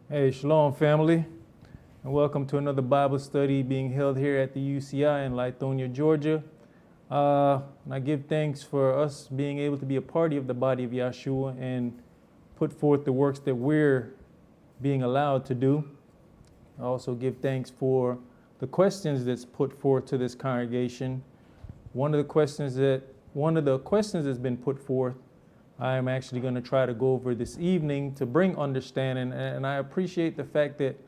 Hey, Shalom family, and welcome to another Bible study being held here at the UCI in Lithonia, Georgia. And I give thanks for us being able to be a party of the body of Yahshua and put forth the works that we're being allowed to do. I also give thanks for the questions that's put forth to this congregation. One of the questions that's been put forth, I am actually going to try to go over this evening to bring understanding, and I appreciate the fact that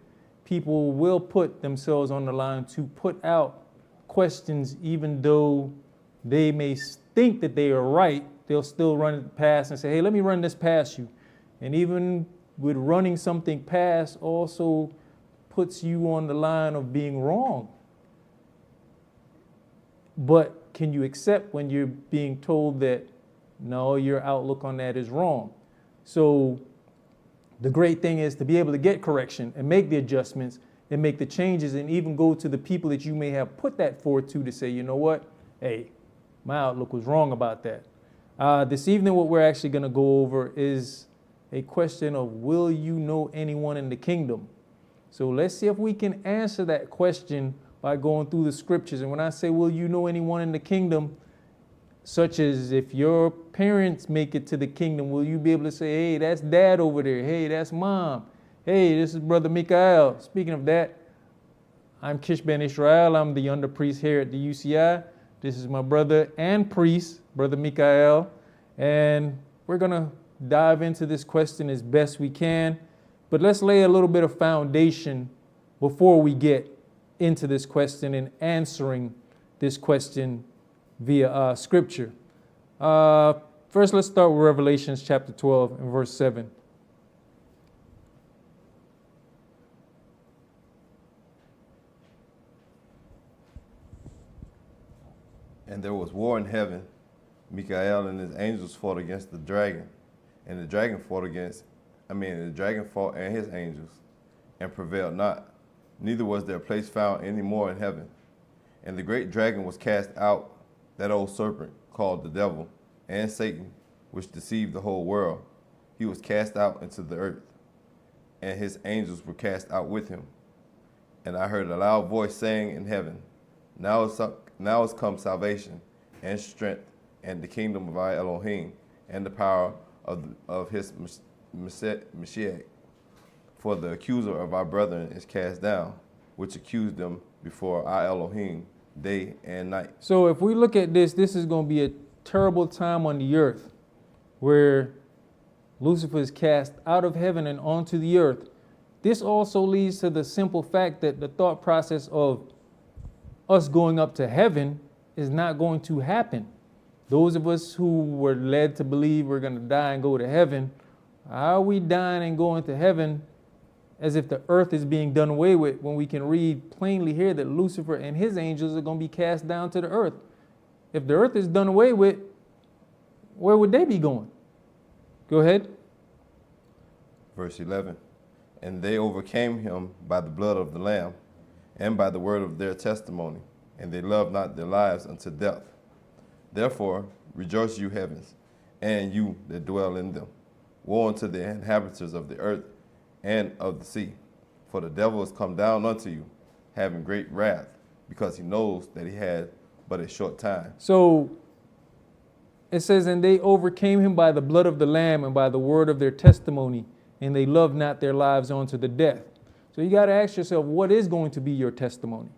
people will put themselves on the line to put out questions even though they may think that they are right. They'll still run it past and say, hey, let me run this past you. And even with running something past also puts you on the line of being wrong. But can you accept when you're being told that no, your outlook on that is wrong? So the great thing is to be able to get correction and make the adjustments and make the changes and even go to the people that you may have put that forward to say, you know what, hey, my outlook was wrong about that. This evening, what we're actually going to go over is a question of, will you know anyone in the kingdom? So let's see if we can answer that question by going through the scriptures. And when I say, will you know anyone in the kingdom, such as if your parents make it to the kingdom, will you be able to say, hey, that's dad over there. Hey, that's mom. Hey, this is Brother Mikael. Speaking of that, I'm Kish Ben Israel. I'm the under priest here at the UCI. This is my brother and priest, Brother Mikael. And we're going to dive into this question as best we can. But let's lay a little bit of foundation before we get into this question and answering this question via scripture. First, let's start with Revelations chapter 12 and verse 7. And there was war in heaven. Michael and his angels fought against the dragon. And the dragon fought and his angels, and prevailed not. Neither was their place found any more in heaven. And the great dragon was cast out, that old serpent called the devil and Satan, which deceived the whole world. He was cast out into the earth, and his angels were cast out with him. And I heard a loud voice saying in heaven, Now is come salvation and strength and the kingdom of our Elohim and the power of his Mashiach. For the accuser of our brethren is cast down, which accused them before our Elohim day and night. So if we look at this is going to be a terrible time on the earth where Lucifer is cast out of heaven and onto the earth. This also leads to the simple fact that the thought process of us going up to heaven is not going to happen. Those of us who were led to believe we're going to die and go to heaven, how are we dying and going to heaven as if the earth is being done away with, when we can read plainly here that Lucifer and his angels are going to be cast down to the earth? If the earth is done away with, where would they be going? Go ahead. Verse 11, and they overcame him by the blood of the Lamb and by the word of their testimony, and they loved not their lives unto death. Therefore rejoice, you heavens, and you that dwell in them. Woe unto the inhabitants of the earth and of the sea, for the devil is come down unto you, having great wrath, because he knows that he had but a short time. So it says, and they overcame him by the blood of the Lamb and by the word of their testimony, and they loved not their lives unto the death. So you got to ask yourself, what is going to be your testimony?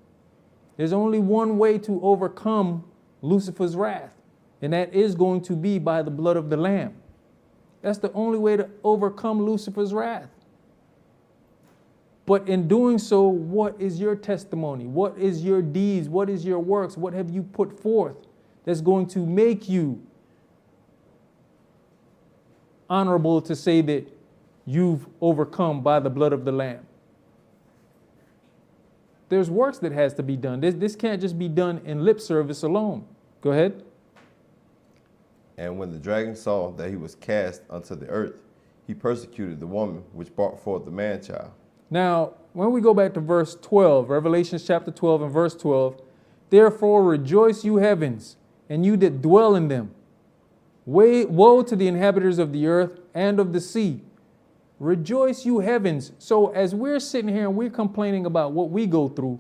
There's only one way to overcome Lucifer's wrath, and that is going to be by the blood of the Lamb. That's the only way to overcome Lucifer's wrath. But in doing so, what is your testimony? What is your deeds? What is your works? What have you put forth that's going to make you honorable to say that you've overcome by the blood of the Lamb? There's works that has to be done. This can't just be done in lip service alone. Go ahead. And when the dragon saw that he was cast unto the earth, he persecuted the woman which brought forth the man-child. Now, when we go back to verse 12, Revelation chapter 12 and verse 12, therefore rejoice, you heavens, and you that dwell in them. Woe to the inhabitants of the earth and of the sea, Rejoice, you heavens. So as we're sitting here and we're complaining about what we go through,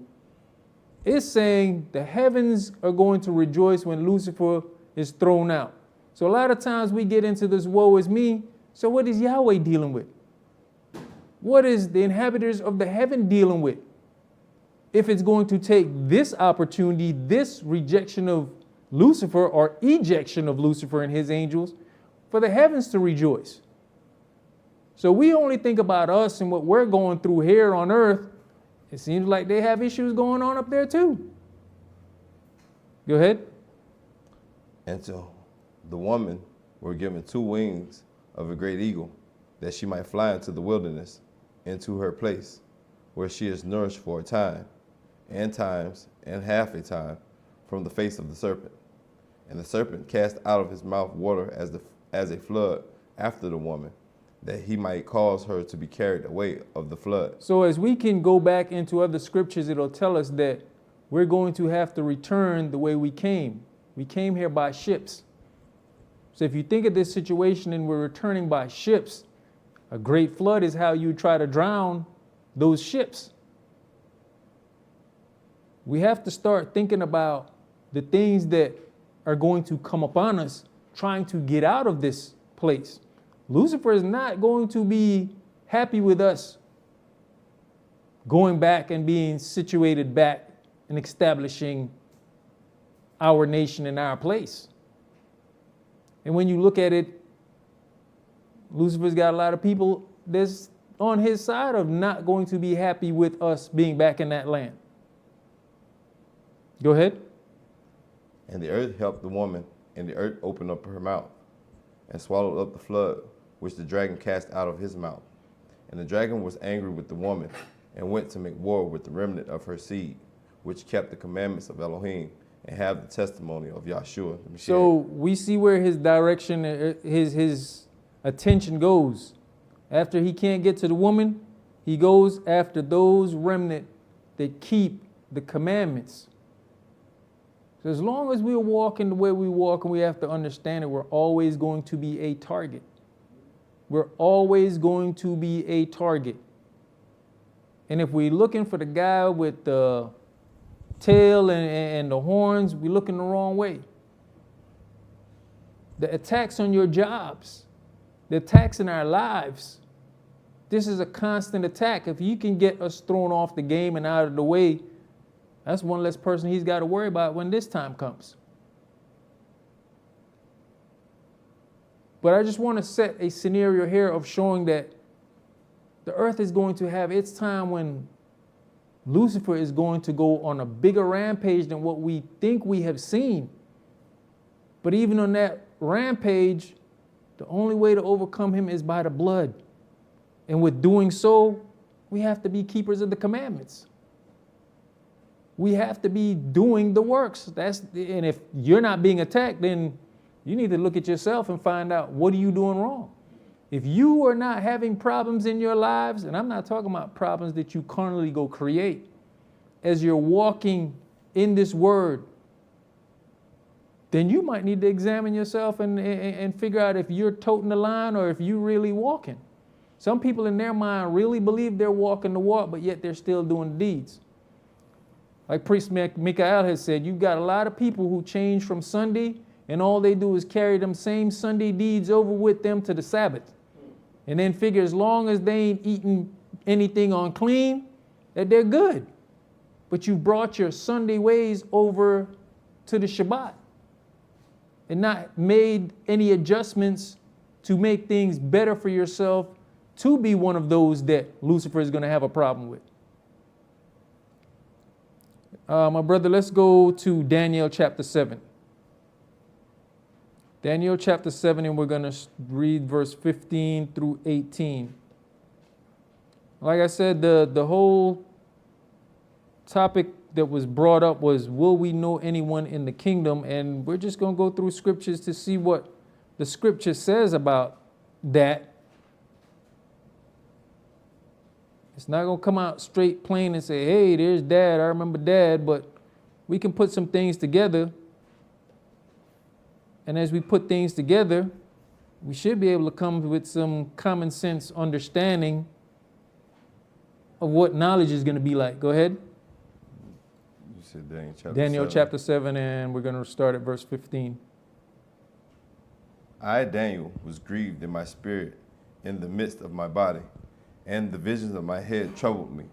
it's saying the heavens are going to rejoice when Lucifer is thrown out. So a lot of times we get into this woe is me. So what is Yahweh dealing with? What is the inhabitants of the heaven dealing with? If it's going to take this opportunity, this rejection of Lucifer or ejection of Lucifer and his angels, for the heavens to rejoice. So we only think about us and what we're going through here on earth. It seems like they have issues going on up there too. Go ahead. And to the woman were given 2 wings of a great eagle, that she might fly into the wilderness, into her place, where she is nourished for a time, and times, and half a time, from the face of the serpent. And the serpent cast out of his mouth water as a flood after the woman, that he might cause her to be carried away of the flood. So as we can go back into other scriptures, it'll tell us that we're going to have to return the way we came. We came here by ships. So if you think of this situation and we're returning by ships, a great flood is how you try to drown those ships. We have to start thinking about the things that are going to come upon us, trying to get out of this place. Lucifer is not going to be happy with us going back and being situated back and establishing our nation in our place. And when you look at it, Lucifer's got a lot of people that's on his side of not going to be happy with us being back in that land. Go ahead. And the earth helped the woman, and the earth opened up her mouth and swallowed up the flood, which the dragon cast out of his mouth. And the dragon was angry with the woman, and went to make war with the remnant of her seed, which kept the commandments of Elohim, and have the testimony of Yahshua. So we see where his direction, his attention goes. After he can't get to the woman, he goes after those remnant that keep the commandments. So as long as we're walking the way we walk, and we have to understand that we're always going to be a target. We're always going to be a target. And if we're looking for the guy with the tail and the horns, we're looking the wrong way. The attacks on your jobs, the attacks in our lives, this is a constant attack. If you can get us thrown off the game and out of the way, that's one less person he's got to worry about when this time comes. But I just want to set a scenario here of showing that the earth is going to have its time when Lucifer is going to go on a bigger rampage than what we think we have seen. But even on that rampage, the only way to overcome him is by the blood. And with doing so, we have to be keepers of the commandments. We have to be doing the works. And if you're not being attacked, then you need to look at yourself and find out, what are you doing wrong? If you are not having problems in your lives, and I'm not talking about problems that you carnally go create, as you're walking in this word, then you might need to examine yourself and figure out if you're toting the line or if you're really walking. Some people in their mind really believe they're walking the walk, but yet they're still doing the deeds. Like Priest Mikael has said, you've got a lot of people who change from Sunday, and all they do is carry them same Sunday deeds over with them to the Sabbath. And then figure as long as they ain't eating anything unclean, that they're good. But you brought your Sunday ways over to the Shabbat and not made any adjustments to make things better for yourself to be one of those that Lucifer is going to have a problem with. My brother, let's go to Daniel chapter 7. Daniel chapter 7, and we're going to read verse 15 through 18. Like I said, the whole topic that was brought up was, will we know anyone in the kingdom? And we're just going to go through scriptures to see what the scripture says about that. It's not going to come out straight plain and say, hey, there's Dad, I remember Dad, but we can put some things together. And as we put things together, we should be able to come with some common sense understanding of what knowledge is going to be like. Go ahead. You said Daniel chapter Daniel 7. chapter 7, and we're going to start at verse 15. I, Daniel, was grieved in my spirit in the midst of my body, and the visions of my head troubled me.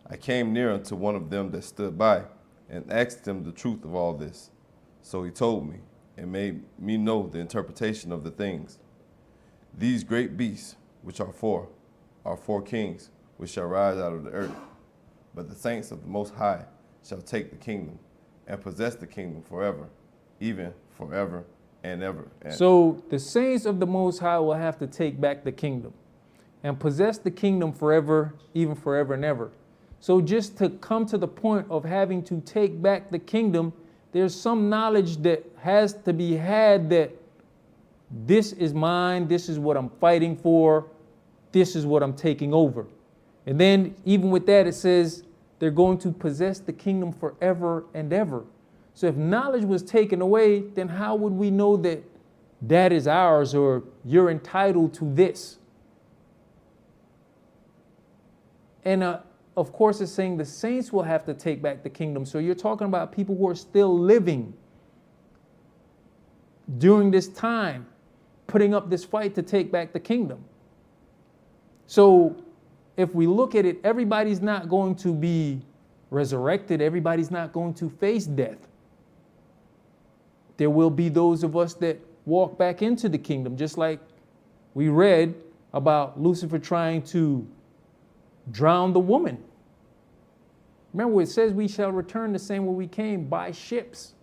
I came near unto one of them that stood by, and asked him the truth of all this. So he told me, and made me know the interpretation of the things. These great beasts, which are four kings, which shall rise out of the earth. But the saints of the Most High shall take the kingdom, and possess the kingdom forever, even forever and ever. So the saints of the Most High will have to take back the kingdom, and possess the kingdom forever, even forever and ever. So just to come to the point of having to take back the kingdom, there's some knowledge that has to be had that this is mine, this is what I'm fighting for, this is what I'm taking over. And then even with that, it says they're going to possess the kingdom forever and ever. So if knowledge was taken away, then how would we know that that is ours or you're entitled to this? And of course, it's saying the saints will have to take back the kingdom. So you're talking about people who are still living during this time, putting up this fight to take back the kingdom. So if we look at it, everybody's not going to be resurrected. Everybody's not going to face death. There will be those of us that walk back into the kingdom, just like we read about Lucifer trying to drown the woman. Remember, it says we shall return the same way we came, by ships.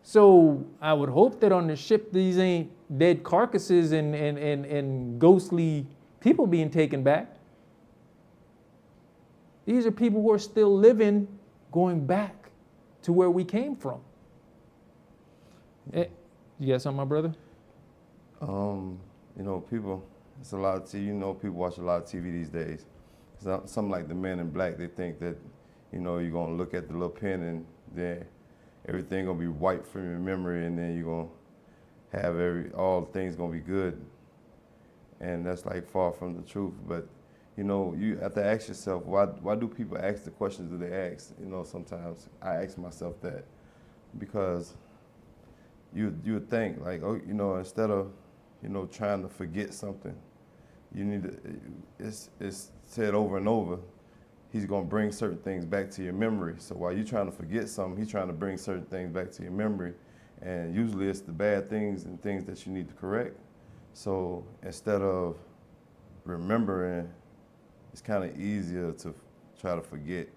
So I would hope that on the ship, these ain't dead carcasses and ghostly people being taken back. These are people who are still living, going back to where we came from. You got something, my brother? People, it's a lot of people watch a lot of TV these days. Something like the Men in Black, they think that, you're going to look at the little pen and then everything going to be wiped from your memory, and then you're going to have all things going to be good. And that's like far from the truth. But, you have to ask yourself, why do people ask the questions that they ask? Sometimes I ask myself that because you would think like, instead of, trying to forget something, you need to, it's said over and over, he's going to bring certain things back to your memory. So while you're trying to forget something, he's trying to bring certain things back to your memory. And usually it's the bad things and things that you need to correct. So instead of remembering, it's kind of easier to try to forget.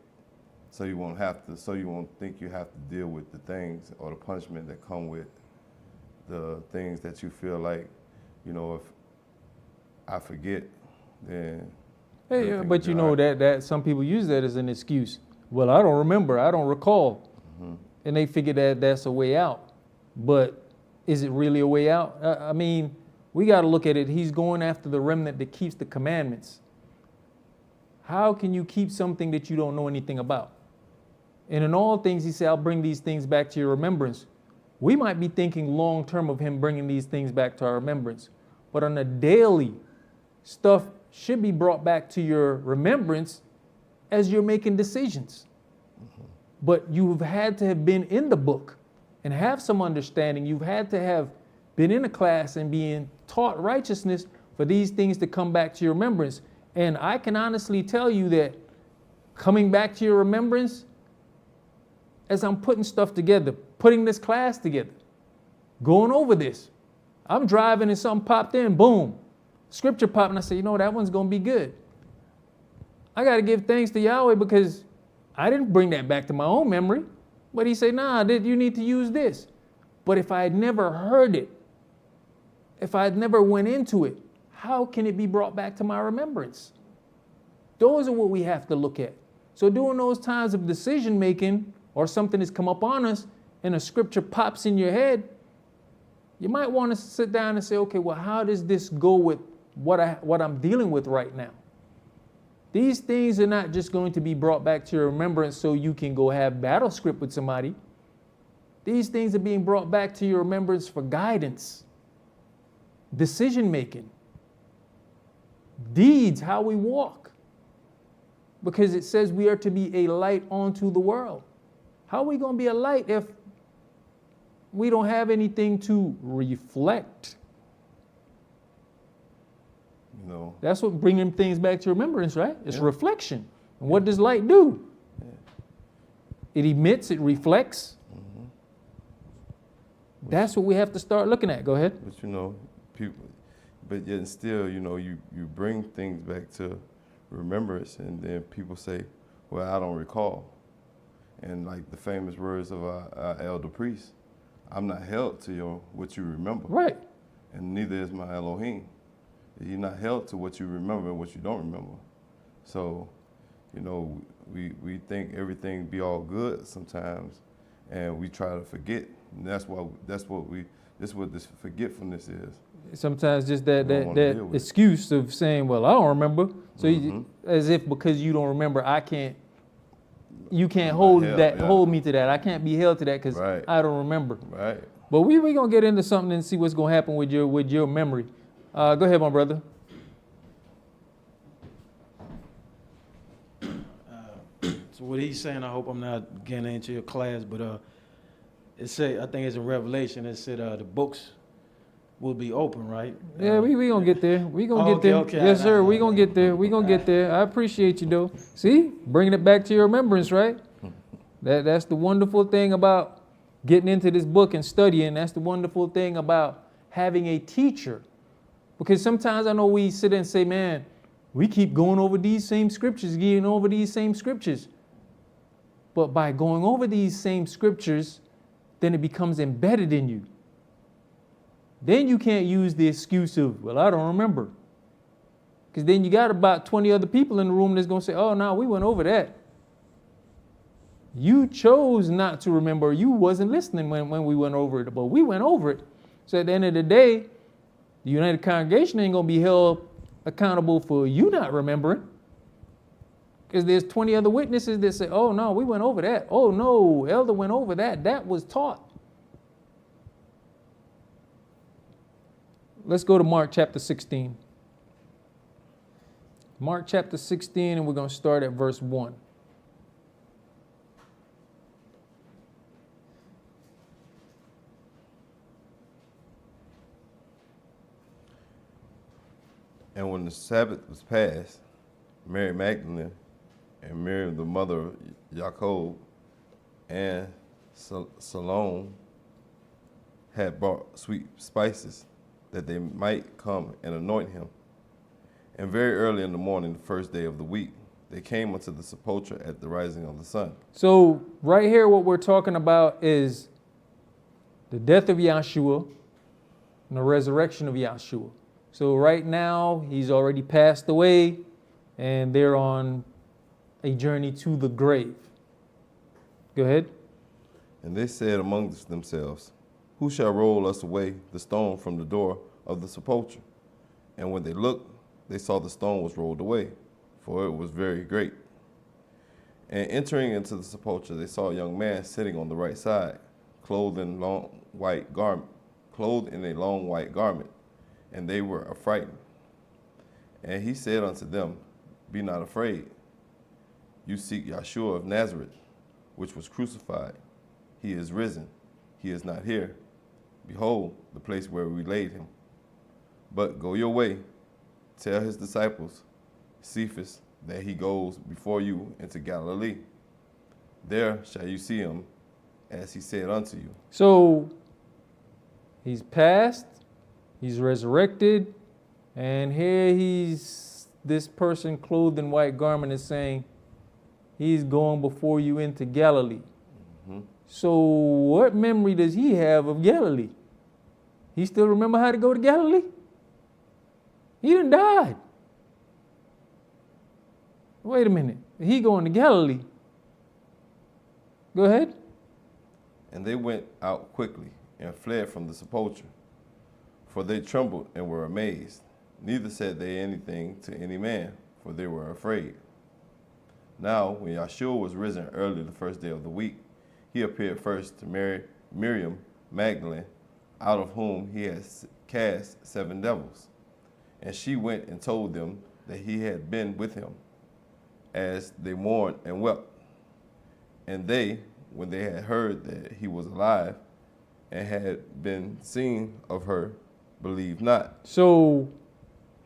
So you won't think you have to deal with the things or the punishment that come with the things that you feel like, if I forget, then. Hey, but that some people use that as an excuse. Well, I don't remember, I don't recall. Mm-hmm. And they figure that that's a way out. But is it really a way out? I mean, we got to look at it. He's going after the remnant that keeps the commandments. How can you keep something that you don't know anything about? And in all things, he said, I'll bring these things back to your remembrance. We might be thinking long term of him bringing these things back to our remembrance. But on a daily, stuff should be brought back to your remembrance as you're making decisions. Mm-hmm. But you've had to have been in the book and have some understanding. You've had to have been in a class and being taught righteousness for these things to come back to your remembrance. And I can honestly tell you that coming back to your remembrance, as I'm putting stuff together, putting this class together, going over this, I'm driving and something popped in, boom. Scripture popped, and I said, that one's going to be good. I got to give thanks to Yahweh because I didn't bring that back to my own memory. But he said, nah, you need to use this. But if I had never heard it, if I had never went into it, how can it be brought back to my remembrance? Those are what we have to look at. So during those times of decision making or something has come up on us and a scripture pops in your head, you might want to sit down and say, okay, well, how does this go with what I'm dealing with right now? These things are not just going to be brought back to your remembrance so you can go have battle script with somebody. These things are being brought back to your remembrance for guidance. decision making, deeds, how we walk. Because it says we are to be a light unto the world. How are we going to be a light if we don't have anything to reflect? You know, That's what bringing things back to remembrance, right? It's Yeah. reflection. And what does light do? Yeah. It emits, it reflects. Mm-hmm. That's what we have to start looking at. Go ahead. But you know, people, but yet still, you know, you bring things back to remembrance, and then people say, well, I don't recall. And like the famous words of our elder priest, I'm not held to what you remember. Right. And neither is my Elohim. You're not held to what you remember and what you don't remember. So, you know, we think everything be all good sometimes, and we try to forget. And that's what this forgetfulness is. Sometimes just We don't wanna deal that with it. excuse of saying, well, I don't remember. So Mhm. as if because you don't remember, you can't I'm hold not held, that, yeah. hold me to that. I can't be held to that because Right. I don't remember. Right. But we gonna get into something and see what's gonna happen with your memory. Go ahead, my brother. So what he's saying, I hope I'm not getting into your class, but it said, I think it's in Revelation, it said the books will be open, right? Yeah, we gonna get there. We gonna Oh, get there. okay, Yes, sir. all We right. gonna get there. We gonna get there. I appreciate you though. See, bringing it back to your remembrance, right? That's the wonderful thing about getting into this book and studying. That's the wonderful thing about having a teacher. Because sometimes I know we sit and say, man, we keep going over these same scriptures, getting over these same scriptures. But by going over these same scriptures, then it becomes embedded in you. Then you can't use the excuse of, well, I don't remember. Because then you got about 20 other people in the room that's going to say, oh, no, we went over that. You chose not to remember. You wasn't listening when we went over it, but we went over it. So at the end of the day, the United Congregation ain't going to be held accountable for you not remembering. Because there's 20 other witnesses that say, oh, no, we went over that. Oh, no, Elder went over that. That was taught. Let's go to Mark chapter 16. Mark chapter 16, and we're going to start at verse 1. And when the Sabbath was passed, Mary Magdalene and Mary, the mother of Jacob, and Salome had brought sweet spices that they might come and anoint him. And very early in the morning, the first day of the week, they came unto the sepulchre at the rising of the sun. So right here, what we're talking about is the death of Yahshua and the resurrection of Yahshua. So right now, he's already passed away, and they're on a journey to the grave. Go ahead. And they said among themselves, who shall roll us away the stone from the door of the sepulchre? And when they looked, they saw the stone was rolled away, for it was very great. And entering into the sepulchre, they saw a young man sitting on the right side, clothed in a long white garment, and they were affrighted. And he said unto them, be not afraid. You seek Yahshua of Nazareth, which was crucified. He is risen. He is not here. Behold, the place where we laid him. But go your way. Tell his disciples, Cephas, that he goes before you into Galilee. There shall you see him, as he said unto you. So he's passed, he's resurrected, and here this person clothed in white garment is saying, he's going before you into Galilee. Mm-hmm. So what memory does he have of Galilee? He still remember how to go to Galilee? He done died. Wait a minute. He going to Galilee. Go ahead. And they went out quickly and fled from the sepulchre, for they trembled and were amazed. Neither said they anything to any man, for they were afraid. Now, when Yahshua was risen early the first day of the week, he appeared first to Miriam Magdalene, out of whom he had cast 7 devils. And she went and told them that he had been with him, as they mourned and wept. And they, when they had heard that he was alive and had been seen of her, believed not. So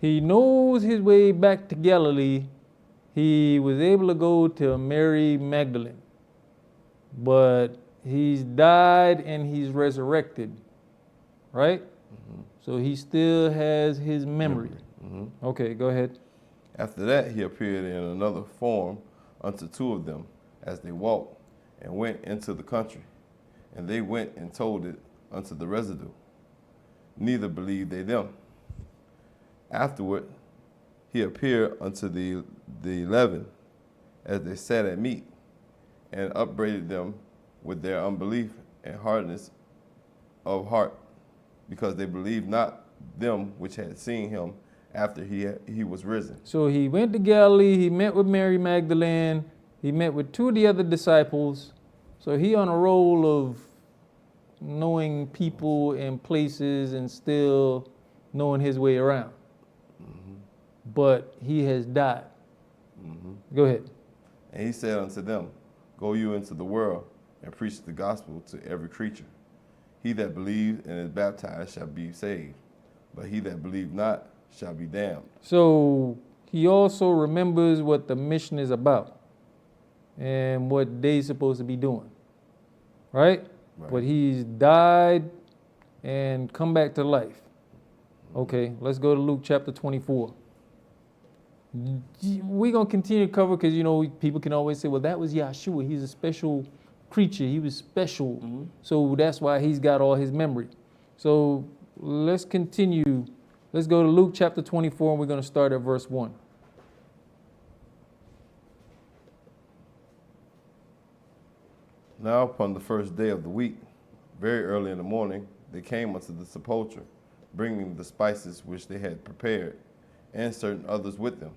he knows his way back to Galilee. He was able to go to Mary Magdalene, but he's died and he's resurrected, right? So he still has his memory. Okay, go ahead. After that, he appeared in another form unto 2 of them as they walked, and went into the country. And they went and told it unto the residue. Neither believed they them. Afterward, he appeared unto the 11 as they sat at meat, and upbraided them with their unbelief and hardness of heart, because they believed not them which had seen him after he was risen. So he went to Galilee, he met with Mary Magdalene, he met with 2 of the other disciples. So he on a roll of knowing people and places and still knowing his way around. But he has died. Go ahead. And he said unto them, Go you into the world and preach the gospel to every creature. He that believes and is baptized shall be saved, but he that believe not shall be damned. So he also remembers what the mission is about and what they're supposed to be doing, right? But he's died and come back to life. Okay, let's go to Luke chapter 24. We're going to continue to cover because, people can always say, well, that was Yahshua. He's a special creature. He was special. So that's why he's got all his memory. So let's continue. Let's go to Luke chapter 24, and we're going to start at verse 1. Now upon the first day of the week, very early in the morning, they came unto the sepulchre, bringing the spices which they had prepared, and certain others with them.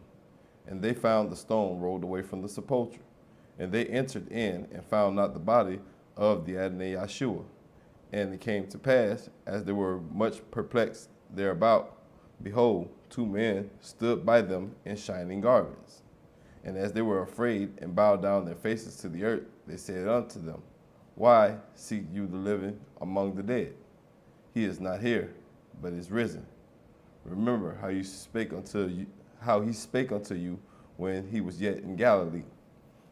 And they found the stone rolled away from the sepulchre. And they entered in and found not the body of the Adonai Yahshua. And it came to pass, as they were much perplexed thereabout, behold, 2 men stood by them in shining garments. And as they were afraid and bowed down their faces to the earth, they said unto them, Why seek you the living among the dead? He is not here, but is risen. Remember how he spake unto you when he was yet in Galilee,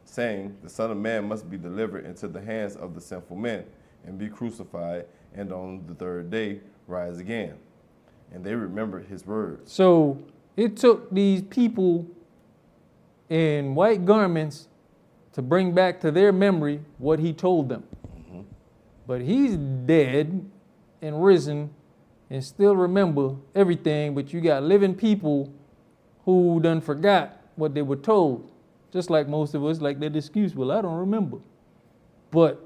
saying, The Son of Man must be delivered into the hands of the sinful men, and be crucified, and on the 3rd day rise again. And they remembered his words. So it took these people in white garments to bring back to their memory what he told them. But he's dead and risen and still remember everything, but you got living people who done forgot what they were told. Just like most of us, like that excuse, well, I don't remember. But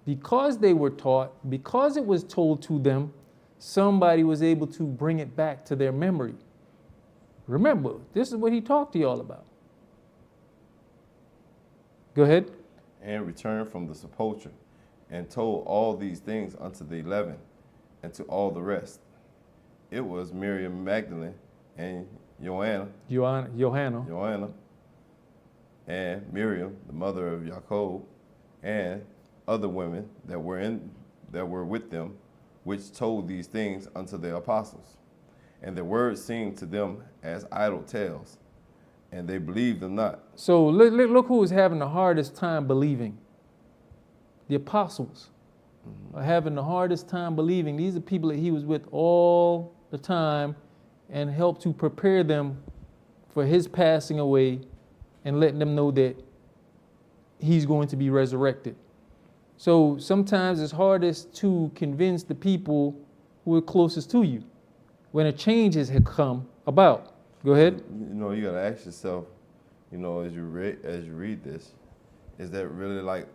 because they were taught, because it was told to them, somebody was able to bring it back to their memory. Remember, this is what he talked to y'all about. Go ahead. And returned from the sepulchre, and told all these things unto the 11, and to all the rest. It was Miriam Magdalene, and Johanna, and Miriam, the mother of Jacob, and other women that were with them, which told these things unto the apostles. And the word seemed to them as idle tales, and they believed them not. So look who was having the hardest time believing. The apostles are having the hardest time believing. These are people that he was with all the time and helped to prepare them for his passing away and letting them know that he's going to be resurrected. So sometimes it's hardest to convince the people who are closest to you when a change has come about. Go ahead. You got to ask yourself, as you read this, is that really like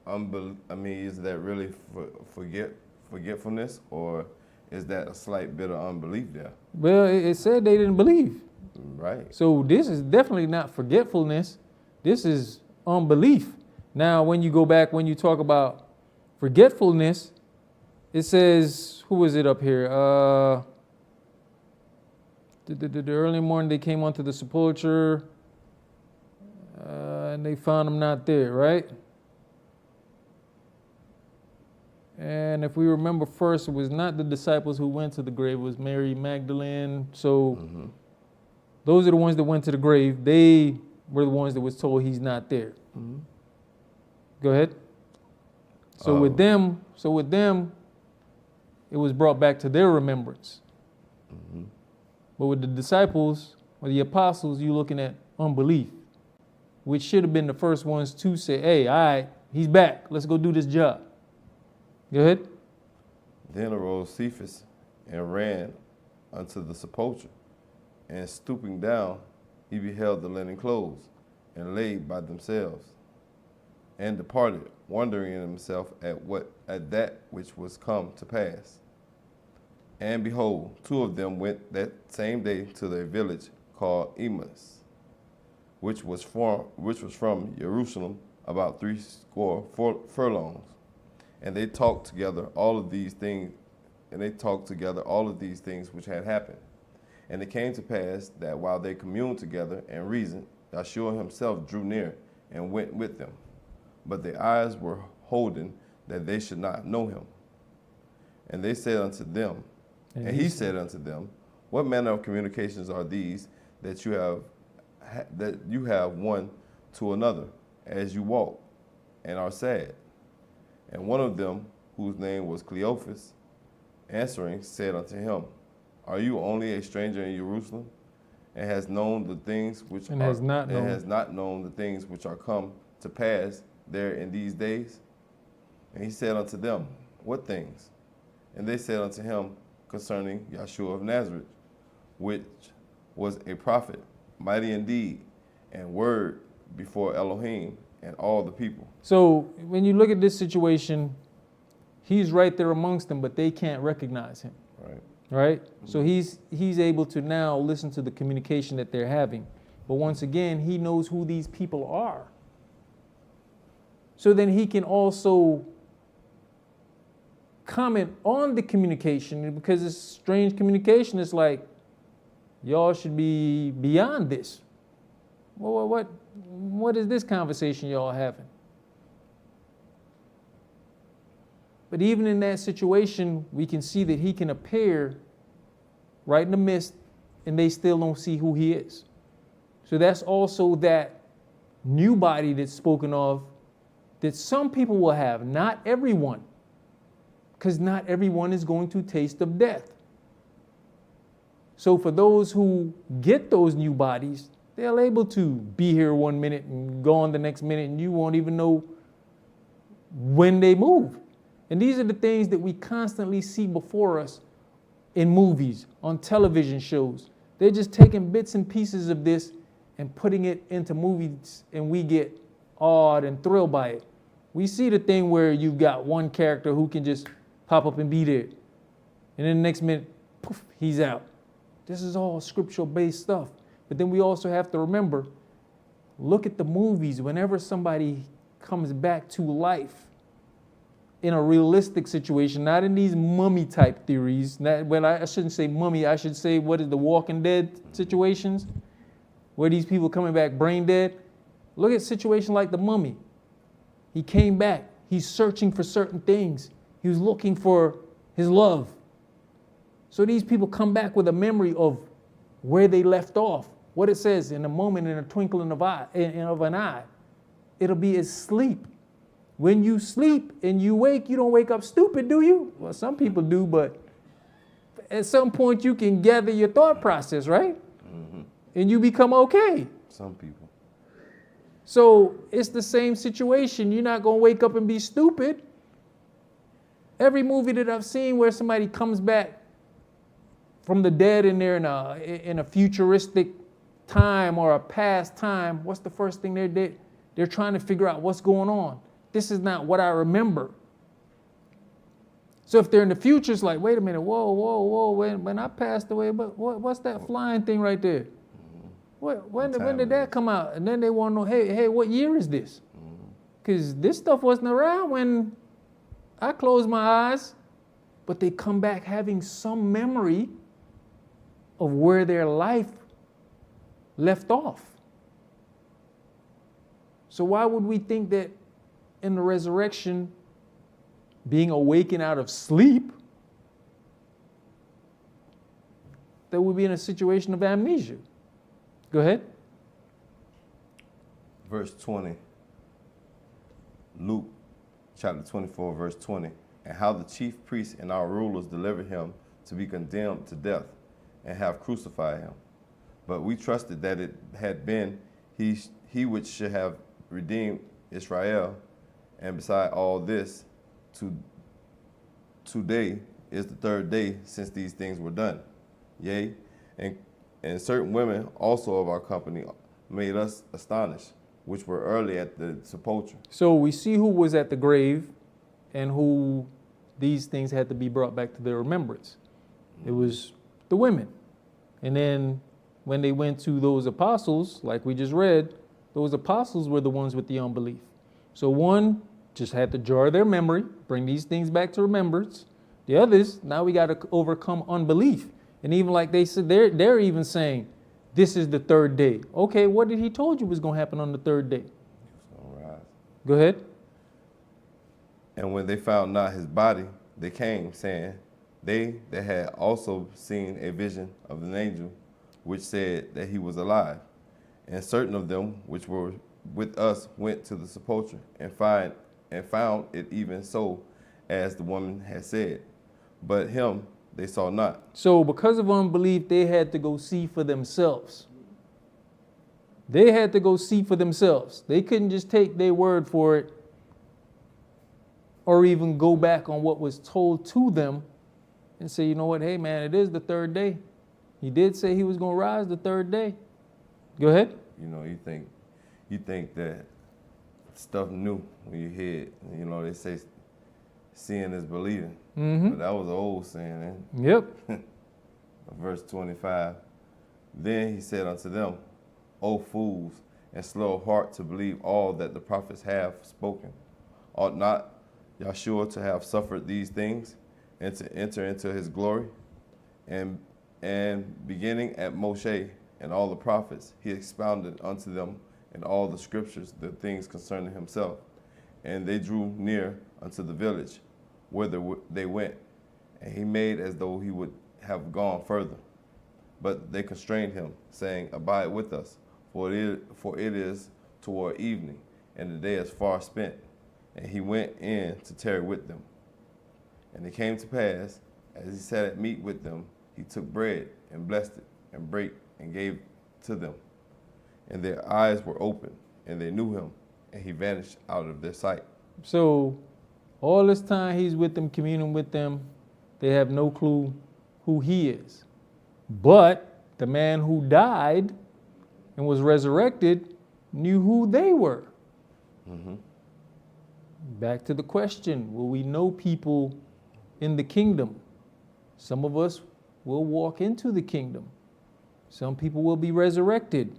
is that really forgetfulness, or is that a slight bit of unbelief there? Well, it said they didn't believe. Right. So this is definitely not forgetfulness. This is unbelief. Now, when you go back, when you talk about forgetfulness, It says, who was it up here? The early morning they came onto the sepulcher, and they found him not there, right? And if we remember first, it was not the disciples who went to the grave, it was Mary Magdalene. So those are the ones that went to the grave. They were the ones that was told he's not there. Go ahead. So with them, it was brought back to their remembrance. But with the disciples or the apostles, you're looking at unbelief, which should have been the first ones to say, hey, all right, he's back. Let's go do this job. Go ahead. Then arose Cephas and ran unto the sepulchre, and stooping down, he beheld the linen clothes, and laid by themselves, and departed, wondering in himself at that which was come to pass. And behold, two of them went that same day to a village called Emmaus, which was from Jerusalem about 80 furlongs. And they talked together all of these things, which had happened. And it came to pass that while they communed together and reasoned, Yeshua himself drew near and went with them. But their eyes were holden that they should not know him. And they said unto them, and he said unto them, what manner of communications are these that you have one to another as you walk and are sad? And one of them, whose name was Cleophas, answering, said unto him, are you only a stranger in Jerusalem, and has known the things which has not known the things which are come to pass there in these days? And he said unto them, what things? And they said unto him, concerning Yeshua of Nazareth, which was a prophet, mighty in deed and word before Elohim and all the people. So when you look at this situation, he's right there amongst them, but they can't recognize him. Right? So he's able to now listen to the communication that they're having. But once again, he knows who these people are. So then he can also comment on the communication, because it's strange communication. It's like, y'all should be beyond this. Well, what is this conversation y'all having? But even in that situation, we can see that he can appear right in the midst, and they still don't see who he is. So that's also that new body that's spoken of, that some people will have, not everyone, because not everyone is going to taste of death. So for those who get those new bodies, they're able to be here one minute and go on the next minute, and you won't even know when they move. And these are the things that we constantly see before us in movies, on television shows. They're just taking bits and pieces of this and putting it into movies, and we get awed and thrilled by it. We see the thing where you've got one character who can just pop up and be there, and then the next minute, poof, he's out. This is all scriptural-based stuff. But then we also have to remember, look at the movies. Whenever somebody comes back to life in a realistic situation, not in these mummy-type theories. I shouldn't say mummy. I should say, what is the Walking Dead situations, where these people coming back brain dead. Look at a situation like the mummy. He came back. He's searching for certain things. He was looking for his love. So these people come back with a memory of where they left off. What it says, in a moment, in a twinkling of an eye. It'll be as sleep. When you sleep and you wake, you don't wake up stupid, do you? Well, some people do, but at some point you can gather your thought process, right? Mm-hmm. And you become okay. Some people. So it's the same situation. You're not going to wake up and be stupid. Every movie that I've seen where somebody comes back from the dead and they're in a futuristic time or a past time, what's the first thing they're trying to figure out what's going on? This is not what I remember. So if they're in the future, it's like, wait a minute, whoa, when I passed away, but what's that flying thing right there? When did that come out? And then they want to know, hey, what year is this? Because this stuff wasn't around when I closed my eyes. but they come back having some memory of where their life left off. So why would we think that in the resurrection, being awakened out of sleep, that we'd be in a situation of amnesia? Go ahead. Verse 20. Luke chapter 24, verse 20. And how the chief priests and our rulers delivered him to be condemned to death and have crucified him. But we trusted that it had been he which should have redeemed Israel. And beside all this, today is the third day since these things were done. Yea, and certain women also of our company made us astonished, which were early at the sepulchre. So we see who was at the grave and who these things had to be brought back to their remembrance. It was the women. And then when they went to those apostles, like we just read, those apostles were the ones with the unbelief. So one just had to jar their memory, bring these things back to remembrance. The others, now we got to overcome unbelief. And even like they said, they're even saying, this is the third day. Okay, what did he told you was going to happen on the third day? All right. Go ahead. And when they found not his body, they came, saying, they that had also seen a vision of an angel, which said that he was alive. And certain of them which were with us went to the sepulchre and found it even so as the woman had said. But him they saw not. So because of unbelief, they had to go see for themselves. They had to go see for themselves. They couldn't just take their word for it or even go back on what was told to them and say, you know what, hey man, it is the third day. He did say he was going to rise the third day. Go ahead. You know, you think that stuff new when you hear it. You know, they say seeing is believing. Mm-hmm. But that was an old saying. Yep. Verse 25. Then he said unto them, O fools, and slow of heart to believe all that the prophets have spoken. Ought not Yahshua to have suffered these things and to enter into his glory? And beginning at Moshe and all the prophets, he expounded unto them in all the scriptures the things concerning himself. And they drew near unto the village whither they went, and he made as though he would have gone further. But they constrained him, saying, Abide with us, for it is toward evening, and the day is far spent. And he went in to tarry with them. And it came to pass, as he sat at meat with them, he took bread and blessed it, and brake and gave to them. And their eyes were opened, and they knew him, and he vanished out of their sight. So all this time he's with them, communing with them, they have no clue who he is. But the man who died and was resurrected knew who they were. Mm-hmm. Back to the question, will we know people in the kingdom? Some of us will walk into the kingdom. Some people will be resurrected.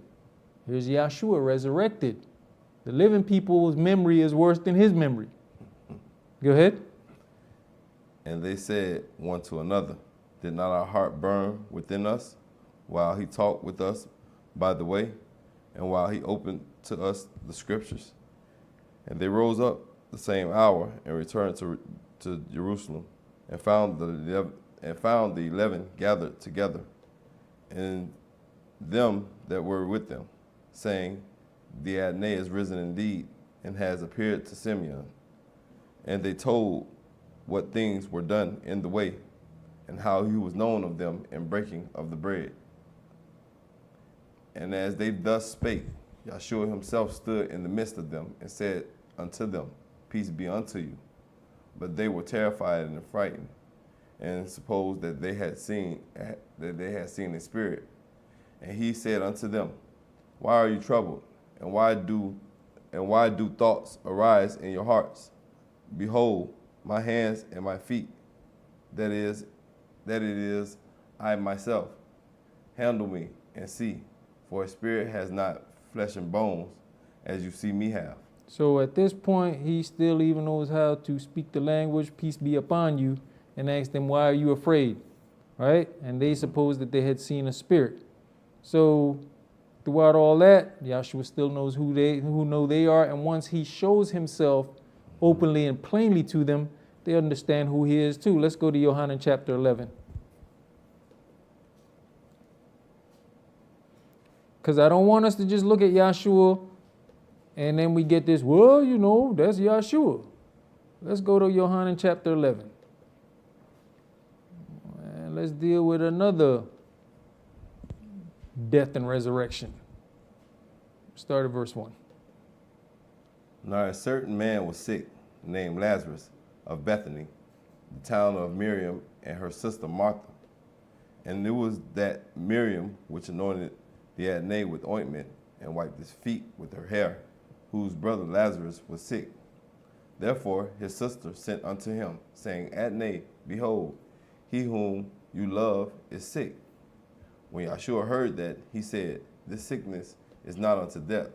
Here's Yahshua resurrected. The living people's memory is worse than his memory. Go ahead. And they said one to another, Did not our heart burn within us while he talked with us by the way, and while he opened to us the scriptures? And they rose up the same hour and returned to Jerusalem, and found the 11 gathered together, and them that were with them, saying, The Adonai is risen indeed, and has appeared to Simeon. And they told what things were done in the way, and how he was known of them in breaking of the bread. And as they thus spake, Yahshua himself stood in the midst of them, and said unto them, Peace be unto you. But they were terrified and frightened, and supposed that they had seen a spirit. And he said unto them, Why are you troubled? And why do thoughts arise in your hearts? Behold, my hands and my feet, that it is I myself. Handle me and see, for a spirit has not flesh and bones, as you see me have. So at this point, he still even knows how to speak the language, peace be upon you, and asked them, why are you afraid? Right? And they supposed that they had seen a spirit. So throughout all that, Yahshua still knows who know they are. And once he shows himself openly and plainly to them, they understand who he is too. Let's go to Yohanan chapter 11. Because I don't want us to just look at Yahshua and then we get this, well, you know, that's Yahshua. Let's go to Yohanan chapter 11. And let's deal with another death and resurrection. Start at verse 1. Now a certain man was sick, named Lazarus, of Bethany, the town of Miriam and her sister Martha. And it was that Miriam which anointed the Adonai with ointment and wiped his feet with her hair, whose brother Lazarus was sick. Therefore his sister sent unto him, saying, Adonai, behold, he whom you love is sick. When Yahshua heard that, he said, this sickness is not unto death,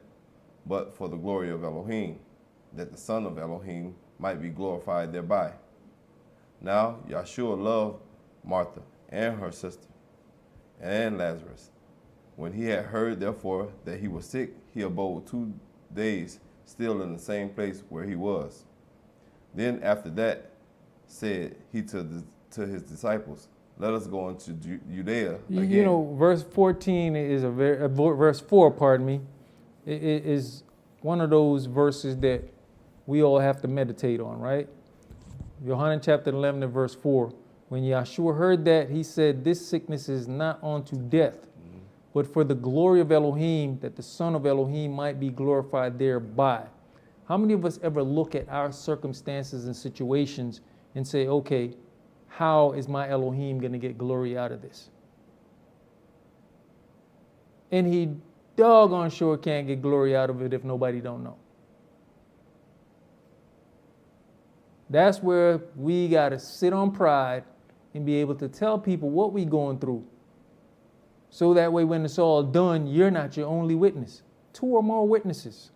but for the glory of Elohim, that the Son of Elohim might be glorified thereby. Now Yahshua loved Martha and her sister and Lazarus. When he had heard, therefore, that he was sick, he abode 2 days still in the same place where he was. Then after that said he to his disciples, let us go into Judea again. You know, verse 14 is verse 4, pardon me, it is one of those verses that we all have to meditate on, right? Yohanan chapter 11 and verse 4. When Yahshua heard that, he said, this sickness is not unto death, but for the glory of Elohim, that the Son of Elohim might be glorified thereby. How many of us ever look at our circumstances and situations and say, okay, how is my Elohim going to get glory out of this? And he doggone sure can't get glory out of it if nobody don't know. That's where we got to sit on pride and be able to tell people what we going through. So that way when it's all done, you're not your only witness. 2 or more witnesses.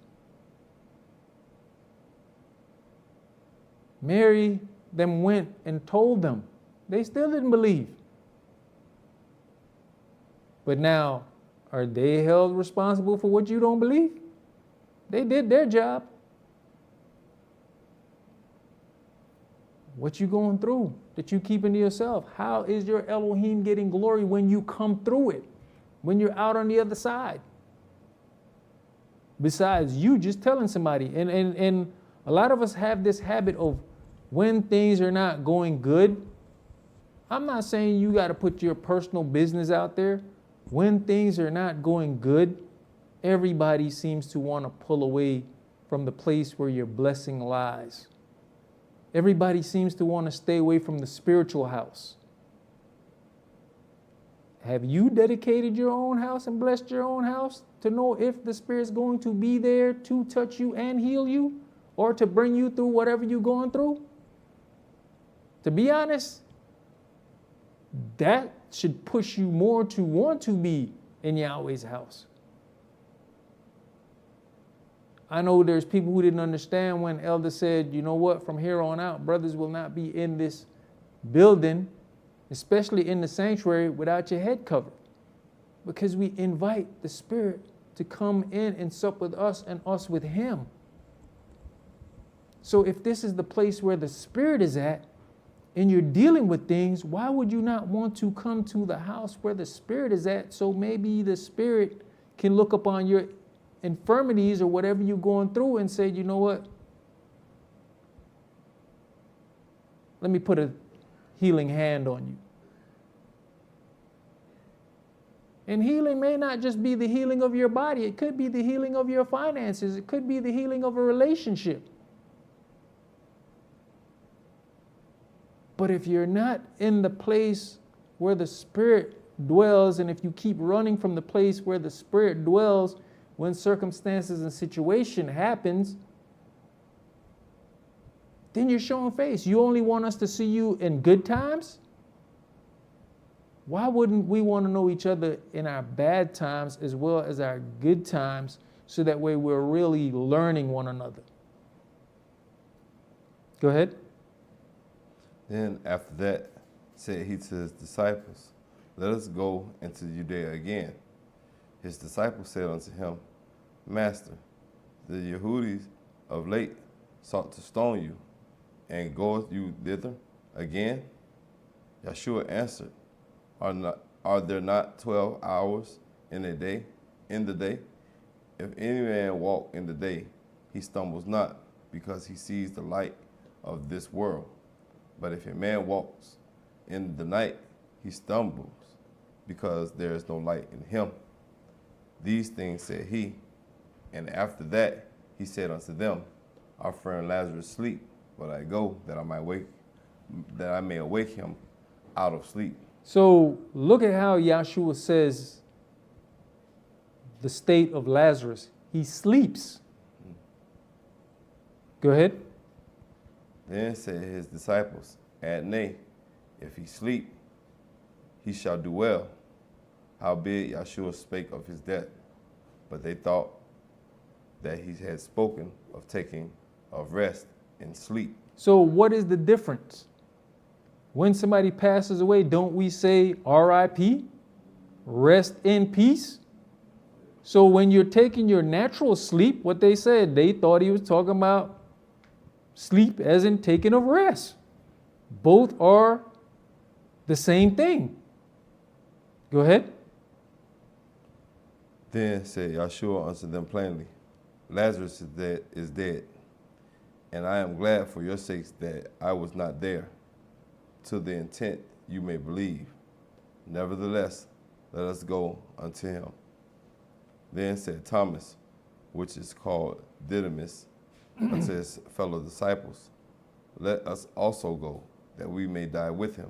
Mary then went and told them. They still didn't believe. But now, are they held responsible for what you don't believe? They did their job. What you going through that you keeping to yourself? How is your Elohim getting glory when you come through it? When you're out on the other side? Besides you just telling somebody. And a lot of us have this habit of when things are not going good. I'm not saying you got to put your personal business out there. When things are not going good, everybody seems to want to pull away from the place where your blessing lies. Everybody seems to want to stay away from the spiritual house. Have you dedicated your own house and blessed your own house to know if the Spirit's going to be there to touch you and heal you, or to bring you through whatever you're going through? To be honest, that should push you more to want to be in Yahweh's house. I know there's people who didn't understand when Elder said, you know what, from here on out, brothers will not be in this building, especially in the sanctuary, without your head covered. Because we invite the Spirit to come in and sup with us and us with Him. So if this is the place where the Spirit is at, and you're dealing with things, why would you not want to come to the house where the Spirit is at, so maybe the Spirit can look upon your infirmities or whatever you're going through and say, you know what? Let me put a healing hand on you. And healing may not just be the healing of your body. It could be the healing of your finances. It could be the healing of a relationship. But if you're not in the place where the Spirit dwells, and if you keep running from the place where the Spirit dwells, when circumstances and situation happens, then you're showing face. You only want us to see you in good times? Why wouldn't we want to know each other in our bad times as well as our good times, so that way we're really learning one another? Go ahead. Then after that said he to his disciples, let us go into Judea again. His disciples said unto him, Master, the Yehudis of late sought to stone you, and goeth you thither again? Yeshua answered, Are there not 12 hours in the day? If any man walk in the day, he stumbles not, because he sees the light of this world. But if a man walks in the night, he stumbles, because there is no light in him. These things said he, and after that he said unto them, Our friend Lazarus sleep, but I go that I may awake him out of sleep. So look at how Yahshua says the state of Lazarus. He sleeps. Go ahead. Then said his disciples, Nay, if he sleep, he shall do well. Howbeit Yahshua spake of his death, but they thought that he had spoken of taking of rest and sleep. So what is the difference? When somebody passes away, don't we say R.I.P., rest in peace? So when you're taking your natural sleep, what they said, they thought he was talking about sleep as in taking of rest. Both are the same thing. Go ahead. Then said Yahshua unto them plainly, Lazarus is dead, and I am glad for your sakes that I was not there, to the intent you may believe. Nevertheless, let us go unto him. Then said Thomas, which is called Didymus, unto his fellow disciples, Let us also go, that we may die with him.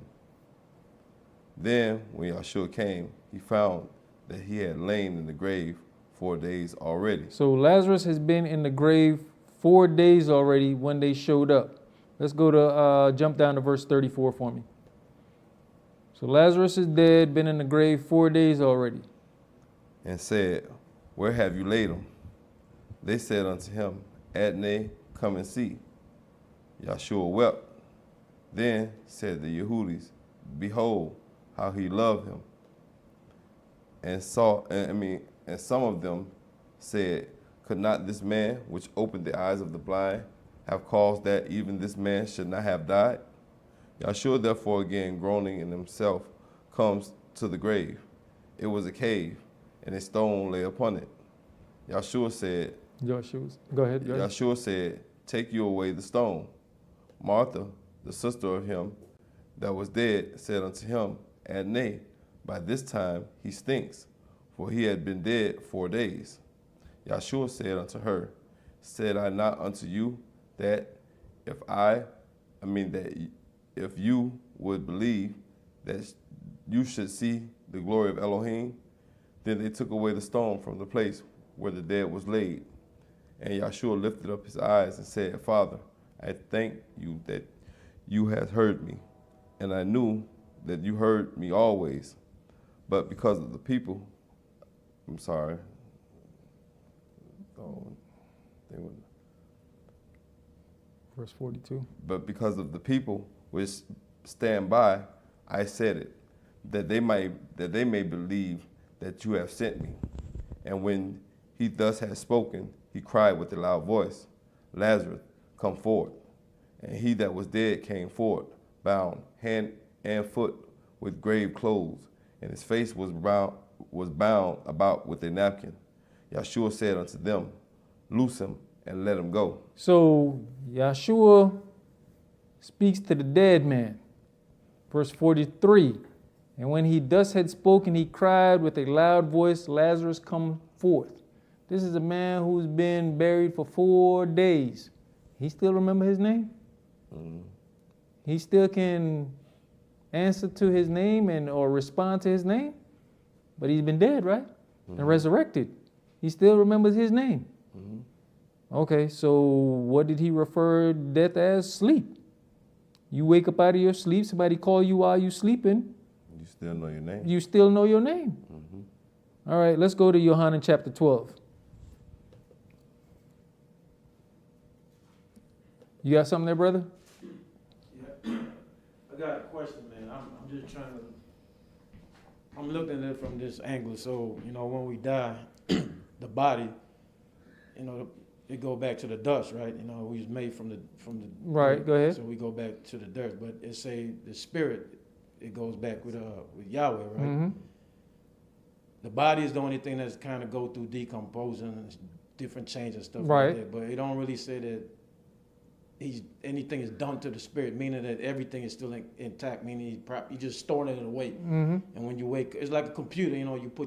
Then, when Yahshua came, he found that he had lain in the grave 4 days already. So Lazarus has been in the grave 4 days already when they showed up. Let's go to jump down to verse 34 for me. So Lazarus is dead, been in the grave 4 days already. And said, Where have you laid him? They said unto him, Nay, come and see. Yahshua wept. Then said the Yehudis, Behold, how he loved him. And some of them said, Could not this man, which opened the eyes of the blind, have caused that even this man should not have died? Yahshua therefore again groaning in himself comes to the grave. It was a cave, and a stone lay upon it. Yahshua said, Go ahead. Yahshua said, Take you away the stone. Martha, the sister of him that was dead, said unto him, Nay, by this time he stinks, for he had been dead 4 days. Yahshua said unto her, Said I not unto you that if you would believe, that you should see the glory of Elohim? Then they took away the stone from the place where the dead was laid. And Yahshua lifted up his eyes and said, Father, I thank you that you have heard me, and I knew that you heard me always. But because of the people, Verse 42. But because of the people which stand by, I said it, that they may believe that you have sent me. And when he thus had spoken, he cried with a loud voice, Lazarus, come forth. And he that was dead came forth, bound hand and foot with grave clothes, and his face was bound about with a napkin. Yahshua said unto them, Loose him and let him go. So Yahshua speaks to the dead man. Verse 43. And when he thus had spoken, he cried with a loud voice, Lazarus, come forth. This is a man who's been buried for 4 days. He still remember his name? Mm-hmm. He still can answer to his name or respond to his name? But he's been dead, right? Mm-hmm. And resurrected. He still remembers his name. Mm-hmm. Okay, so what did he refer death as? Sleep. You wake up out of your sleep, somebody call you while you sleeping. You still know your name. You still know your name. Mm-hmm. All right, let's go to Yohanan chapter 12. You got something there, brother? Yeah. I'm just trying to. I'm looking at it from this angle. So when we die, the body, it go back to the dust, right? We was made from the Right, go ahead. So we go back to the dirt, but it say the spirit, it goes back with Yahweh, right? Mm-hmm. The body is the only thing that's kind of go through decomposing and different changes and stuff Right. like that. But it don't really say that anything is done to the spirit, meaning that everything is still intact, meaning you just storing it away. Mm-hmm. And when you wake, it's like a computer. You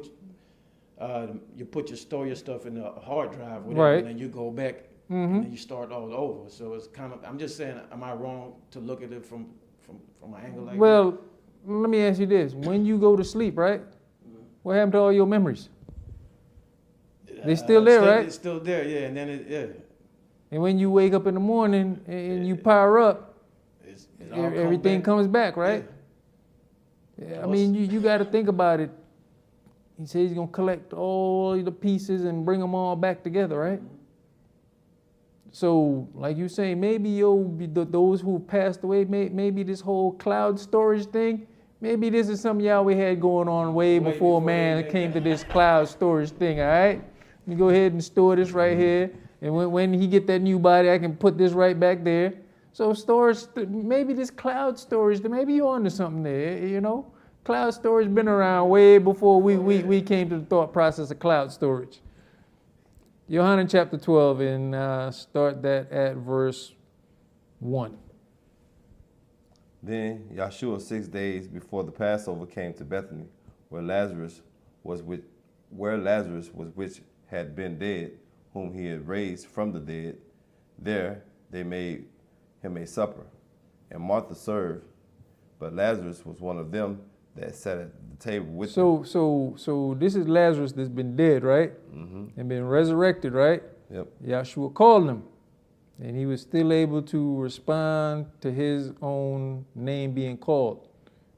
store your stuff in the hard drive, whatever, Right. and then you go back Mm-hmm. and then you start all over. So it's kind of. I'm just saying, am I wrong to look at it from an angle like that? Well, let me ask you this. When you go to sleep, right? What happened to all your memories? They still there, right? It's still there, yeah. And then And when you wake up in the morning and you power up, it all come everything back. comes back, right? Yeah, I mean, you got to think about it. He says he's going to collect all the pieces and bring them all back together, right? So, like you say, maybe those who passed away, maybe this whole cloud storage thing, maybe this is something Yahweh had going on way before man came to this cloud storage thing, all right? Let me go ahead and store this right here. And when he get that new body, I can put this right back there. So storage, maybe this cloud storage, maybe you're onto something there, Cloud storage been around way before we came to the thought process of cloud storage. Yohanan chapter 12, and start that at verse 1. Then Yahshua 6 days before the Passover came to Bethany, where Lazarus was which had been dead, whom he had raised from the dead. There they made him a supper, and Martha served, but Lazarus was one of them that sat at the table with them. So this is Lazarus that's been dead, right? Mm-hmm. And been resurrected, right? Yep. Yahshua called him, and he was still able to respond to his own name being called.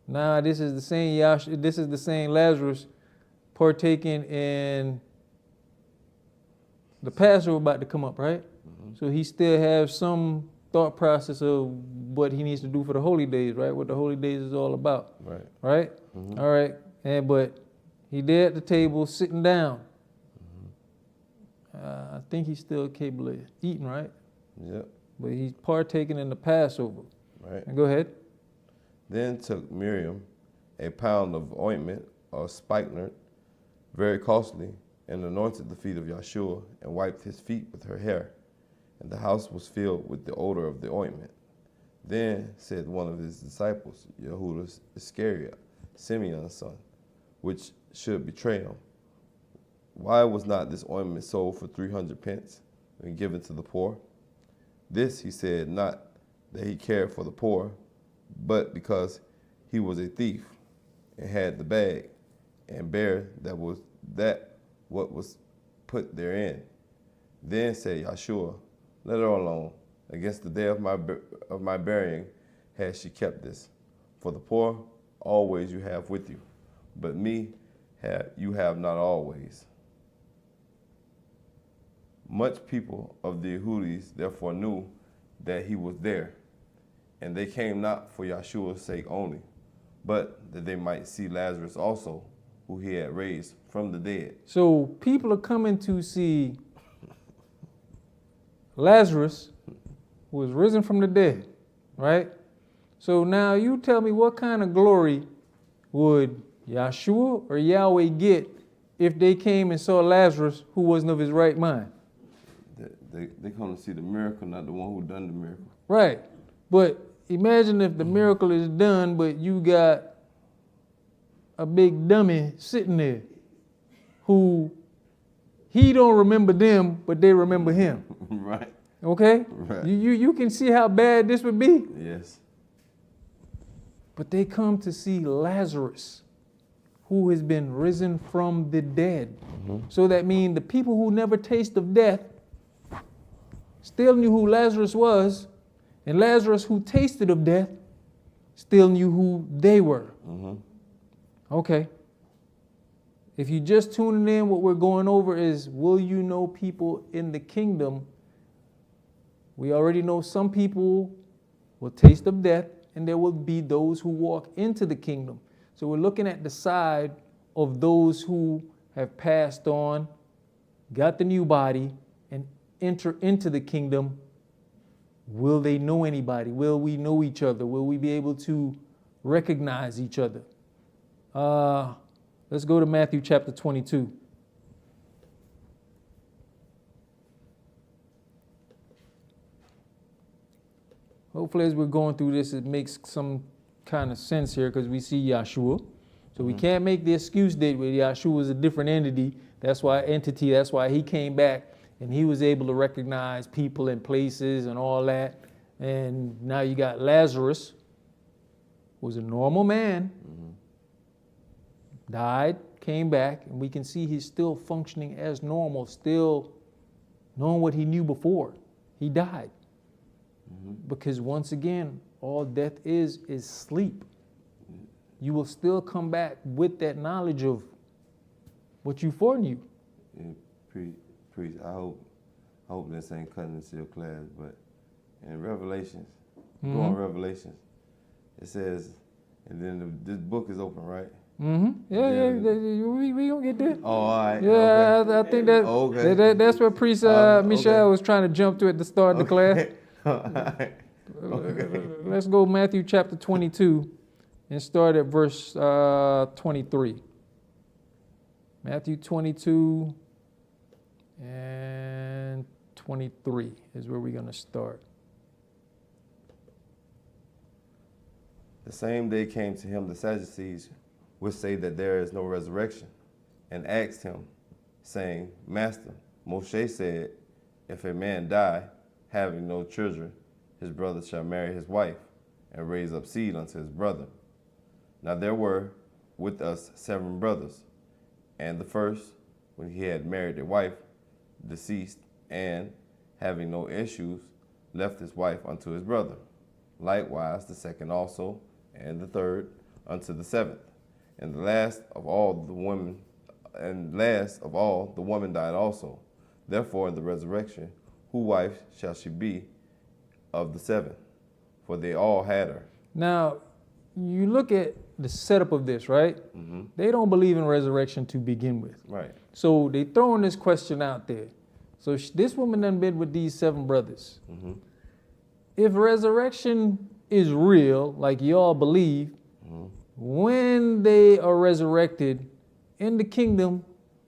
Now this is the same this is the same Lazarus partaking in the Passover about to come up, right? Mm-hmm. So he still has some thought process of what he needs to do for the holy days, right? What the holy days is all about, Right. right? Mm-hmm. All right, but he there at the table sitting down. I think he's still capable of eating, right? Yep. But he's partaking in the Passover. Right. And go ahead. Then took Miriam a pound of ointment or spikenard, very costly, and anointed the feet of Yahshua and wiped his feet with her hair. And the house was filled with the odor of the ointment. Then said one of his disciples, Yehuda Iscariot, Simeon's son, which should betray him, why was not this ointment sold for 300 pence and given to the poor? This he said not that he cared for the poor, but because he was a thief and had the bag and bare what was put therein. Then said Yahshua, let her alone. Against the day of my burying has she kept this. For the poor always you have with you, but me you have not always. Much people of the Yehudis therefore knew that he was there, and they came not for Yahshua's sake only, but that they might see Lazarus also, who he had raised from the dead. So people are coming to see Lazarus, who was risen from the dead, right? So now you tell me, what kind of glory would Yahshua or Yahweh get if they came and saw Lazarus who wasn't of his right mind? They come to see the miracle, not the one who done the miracle. Right. But imagine if the miracle is done, but you got a big dummy sitting there who he don't remember them, but they remember him. Right. Okay? Right. You can see how bad this would be. Yes. But they come to see Lazarus, who has been risen from the dead. Mm-hmm. So that means the people who never taste of death still knew who Lazarus was, and Lazarus, who tasted of death, still knew who they were. Mm-hmm. Okay. If you just tuning in, what we're going over is, will you know people in the kingdom? We already know some people will taste of death, and there will be those who walk into the kingdom. So we're looking at the side of those who have passed on, got the new body, and enter into the kingdom. Will they know anybody? Will we know each other? Will we be able to recognize each other? Let's go to Matthew chapter 22. Hopefully as we're going through this, it makes some kind of sense here because we see Yahshua. So we can't make the excuse that Yahshua is a different entity. That's why he came back and he was able to recognize people and places and all that. And now you got Lazarus, who was a normal man, died, came back, and we can see he's still functioning as normal, still knowing what he knew before he died. Because once again, all death is sleep. You will still come back with that knowledge of what you foreknew. Yeah, priest, I hope this ain't cutting into your class, but in Revelations, go on Revelations, it says, and then this book is open, right? Yeah, we gonna get there. Oh, all right. Yeah, okay. I think that that's what Priest Michelle was trying to jump to at the start of the class. Let's go Matthew chapter 22 and start at verse 23. Matthew 22 and 23 is where we're going to start. The same day came to him the Sadducees, which say that there is no resurrection, and asked him, saying, Master, Moshe said, if a man die, having no children, his brother shall marry his wife, and raise up seed unto his brother. Now there were with us 7 brothers, and the first, when he had married a wife, deceased, and, having no issues, left his wife unto his brother. Likewise the second also, and the third, unto the 7th. And last of all the woman died also. Therefore in the resurrection, whose wife shall she be of the 7? For they all had her. Now, you look at the setup of this, right? They don't believe in resurrection to begin with. Right. So they throwing this question out there. So this woman done been with these 7 brothers. If resurrection is real, like y'all believe, when they are resurrected in the kingdom,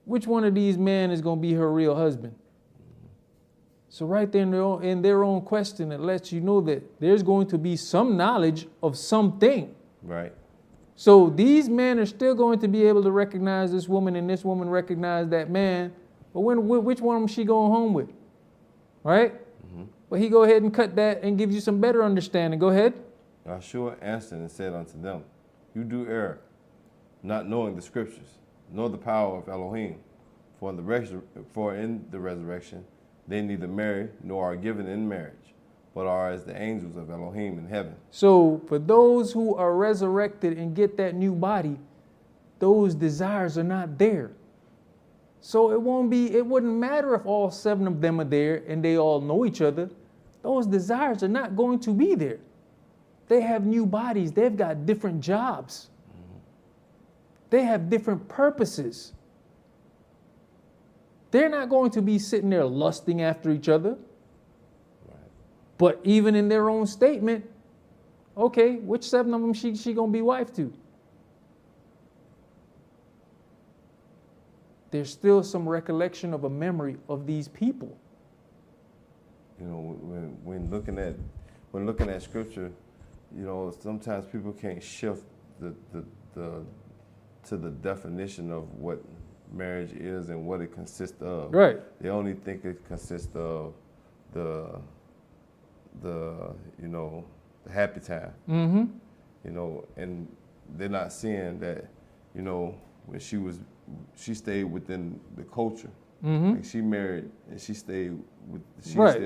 which one of these men is going to be her real husband? So right there in their own question, it lets you know that there's going to be some knowledge of something. Right. So these men are still going to be able to recognize this woman, and this woman recognize that man. But which one is she going home with? Right? But he go ahead and cut that and gives you some better understanding. Go ahead. Yahshua answered and said unto them, You do err, not knowing the scriptures, nor the power of Elohim. For in the resurrection they neither marry nor are given in marriage, but are as the angels of Elohim in heaven. So for those who are resurrected and get that new body, those desires are not there. So it wouldn't matter if all 7 of them are there and they all know each other. Those desires are not going to be there. They have new bodies. They've got different jobs. They have different purposes. They're not going to be sitting there lusting after each other. Right. But even in their own statement, okay, which 7 of them she going to be wife to? There's still some recollection of a memory of these people. You know, when looking at scripture, you know, sometimes people can't shift to the definition of what marriage is and what it consists of. Right. They only think it consists of the you know, the happy time. You know, and they're not seeing that, you know, when she stayed within the culture. Like she married and she stayed with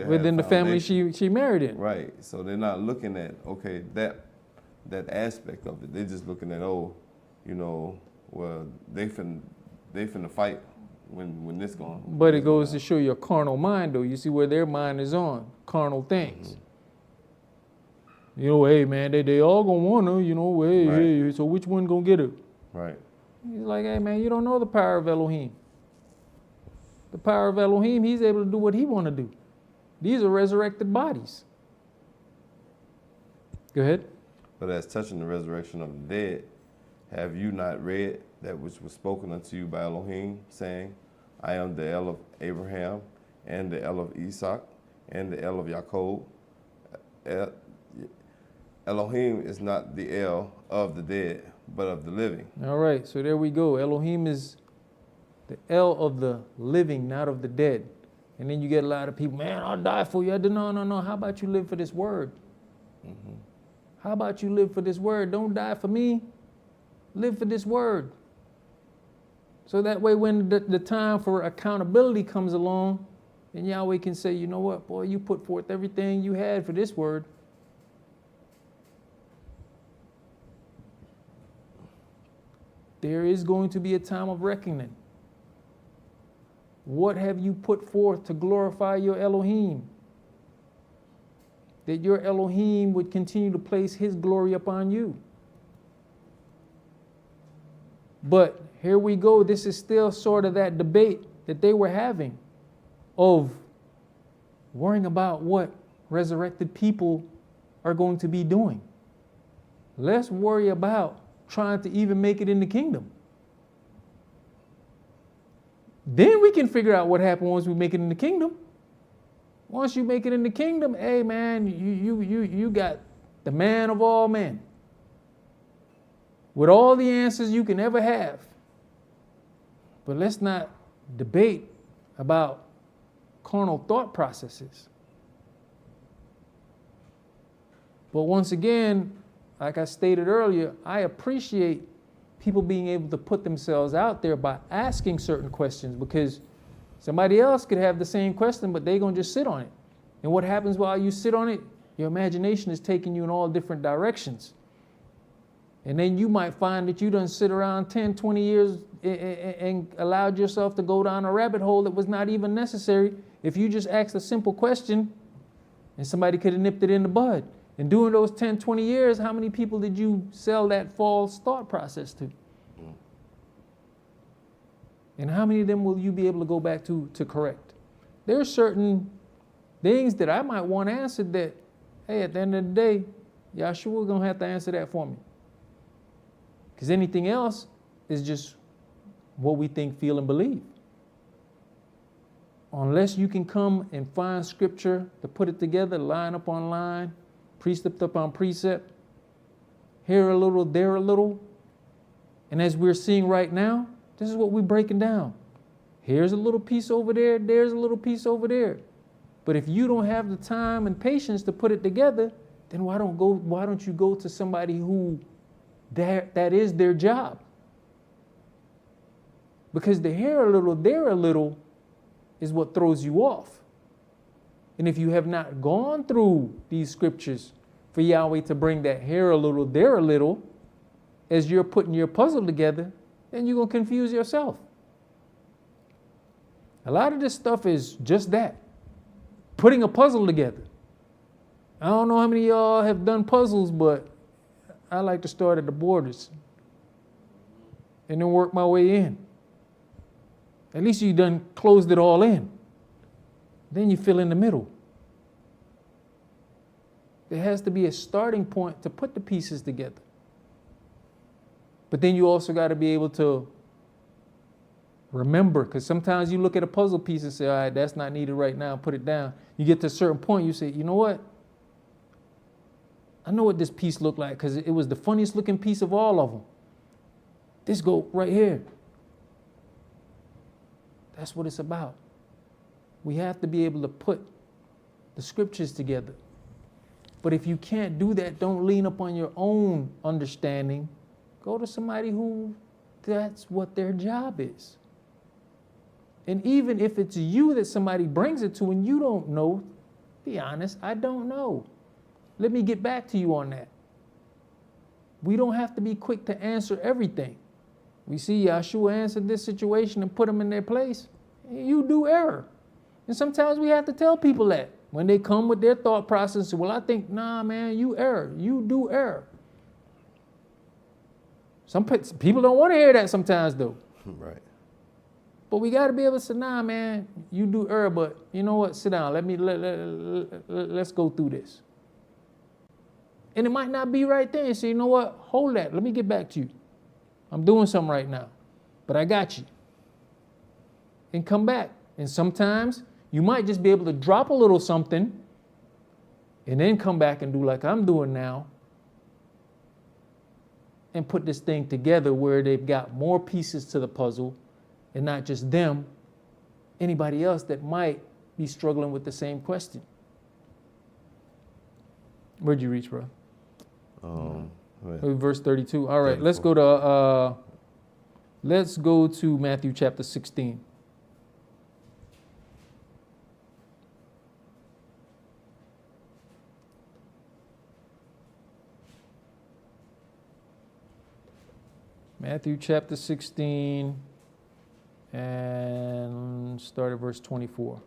within the family she married in. Right. So they're not looking at that aspect of it. They're just looking at, oh, you know, well, they finna fight when this going. But it goes to show your carnal mind, though. You see where their mind is on carnal things. You know, hey man, they all gonna wanna, you know, hey, Right. hey, so which one gonna get it? Right. He's like, hey man, you don't know the power of Elohim. The power of Elohim, he's able to do what he wanna do. These are resurrected bodies. Go ahead. But as touching the resurrection of the dead, have you not read that which was spoken unto you by Elohim, saying, I am the El of Abraham, and the El of Esaac, and the El of Jacob? Elohim is not the El of the dead, but of the living. All right, so there we go. Elohim is the El of the living, not of the dead. And then you get a lot of people, man, I'll die for you. No. How about you live for this word? Mm-hmm. How about you live for this word? Don't die for me. Live for this word. So that way when the time for accountability comes along, then Yahweh can say, you know what, boy, you put forth everything you had for this word. There is going to be a time of reckoning. What have you put forth to glorify your Elohim? That your Elohim would continue to place his glory upon you. But here we go. This is still sort of that debate that they were having of worrying about what resurrected people are going to be doing. Let's worry about trying to even make it in the kingdom. Then we can figure out what happened once we make it in the kingdom. Once you make it in the kingdom, hey man, you got the man of all men with all the answers you can ever have. But let's not debate about carnal thought processes. But once again, like I stated earlier, I appreciate people being able to put themselves out there by asking certain questions, because somebody else could have the same question, but they're going to just sit on it. And what happens while you sit on it? Your imagination is taking you in all different directions. And then you might find that you done sit around 10, 20 years and allowed yourself to go down a rabbit hole that was not even necessary if you just asked a simple question and somebody could have nipped it in the bud. And during those 10, 20 years, how many people did you sell that false thought process to? And how many of them will you be able to go back to correct? There are certain things that I might want answered that, hey, at the end of the day, Yahshua going to have to answer that for me. Because anything else is just what we think, feel, and believe. Unless you can come and find scripture to put it together, line up on line, precept upon precept, here a little, there a little. And as we're seeing right now, this is what we're breaking down. Here's a little piece over there, there's a little piece over there. But if you don't have the time and patience to put it together, then why don't you go to somebody who that is their job? Because the here a little, there a little is what throws you off. And if you have not gone through these scriptures for Yahweh to bring that here a little, there a little, as you're putting your puzzle together, then you're going to confuse yourself. A lot of this stuff is just that, putting a puzzle together. I don't know how many of y'all have done puzzles, but I like to start at the borders and then work my way in. At least you done closed it all in. Then you fill in the middle. There has to be a starting point to put the pieces together. But then you also got to be able to remember, because sometimes you look at a puzzle piece and say, all right, that's not needed right now, put it down. You get to a certain point, you say, you know what? I know what this piece looked like because it was the funniest looking piece of all of them. This go right here. That's what it's about. We have to be able to put the scriptures together. But if you can't do that, don't lean upon your own understanding. Go to somebody who that's what their job is. And even if it's you that somebody brings it to and you don't know, be honest, I don't know. Let me get back to you on that. We don't have to be quick to answer everything. We see Yahshua answered this situation and put them in their place. You do error. And sometimes we have to tell people that. When they come with their thought process, well, I think, nah, man, you err. You do err. Some people don't want to hear that sometimes, though. Right. But we got to be able to say, nah, man, you do err, but you know what? Sit down. Let's go through this. And it might not be right there. So you know what? Hold that. Let me get back to you. I'm doing something right now, but I got you. And come back. And sometimes you might just be able to drop a little something and then come back and do like I'm doing now and put this thing together where they've got more pieces to the puzzle and not just them, anybody else that might be struggling with the same question. Where'd you reach, bro? Verse 32. All right, 34. Let's go to Matthew chapter 16. Matthew chapter 16 and start at verse 24.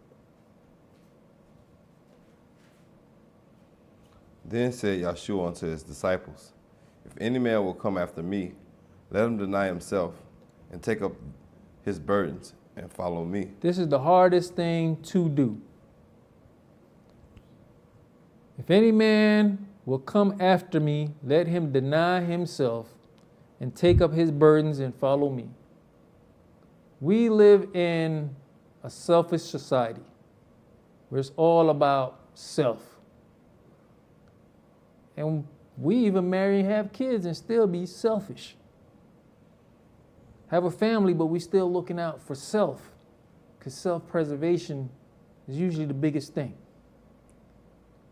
Then said Yeshua unto his disciples, if any man will come after me, let him deny himself and take up his burdens and follow me. This is the hardest thing to do. If any man will come after me, let him deny himself and take up his burdens and follow me. We live in a selfish society where it's all about self. And we even marry and have kids and still be selfish. Have a family, but we still looking out for self, because self-preservation is usually the biggest thing.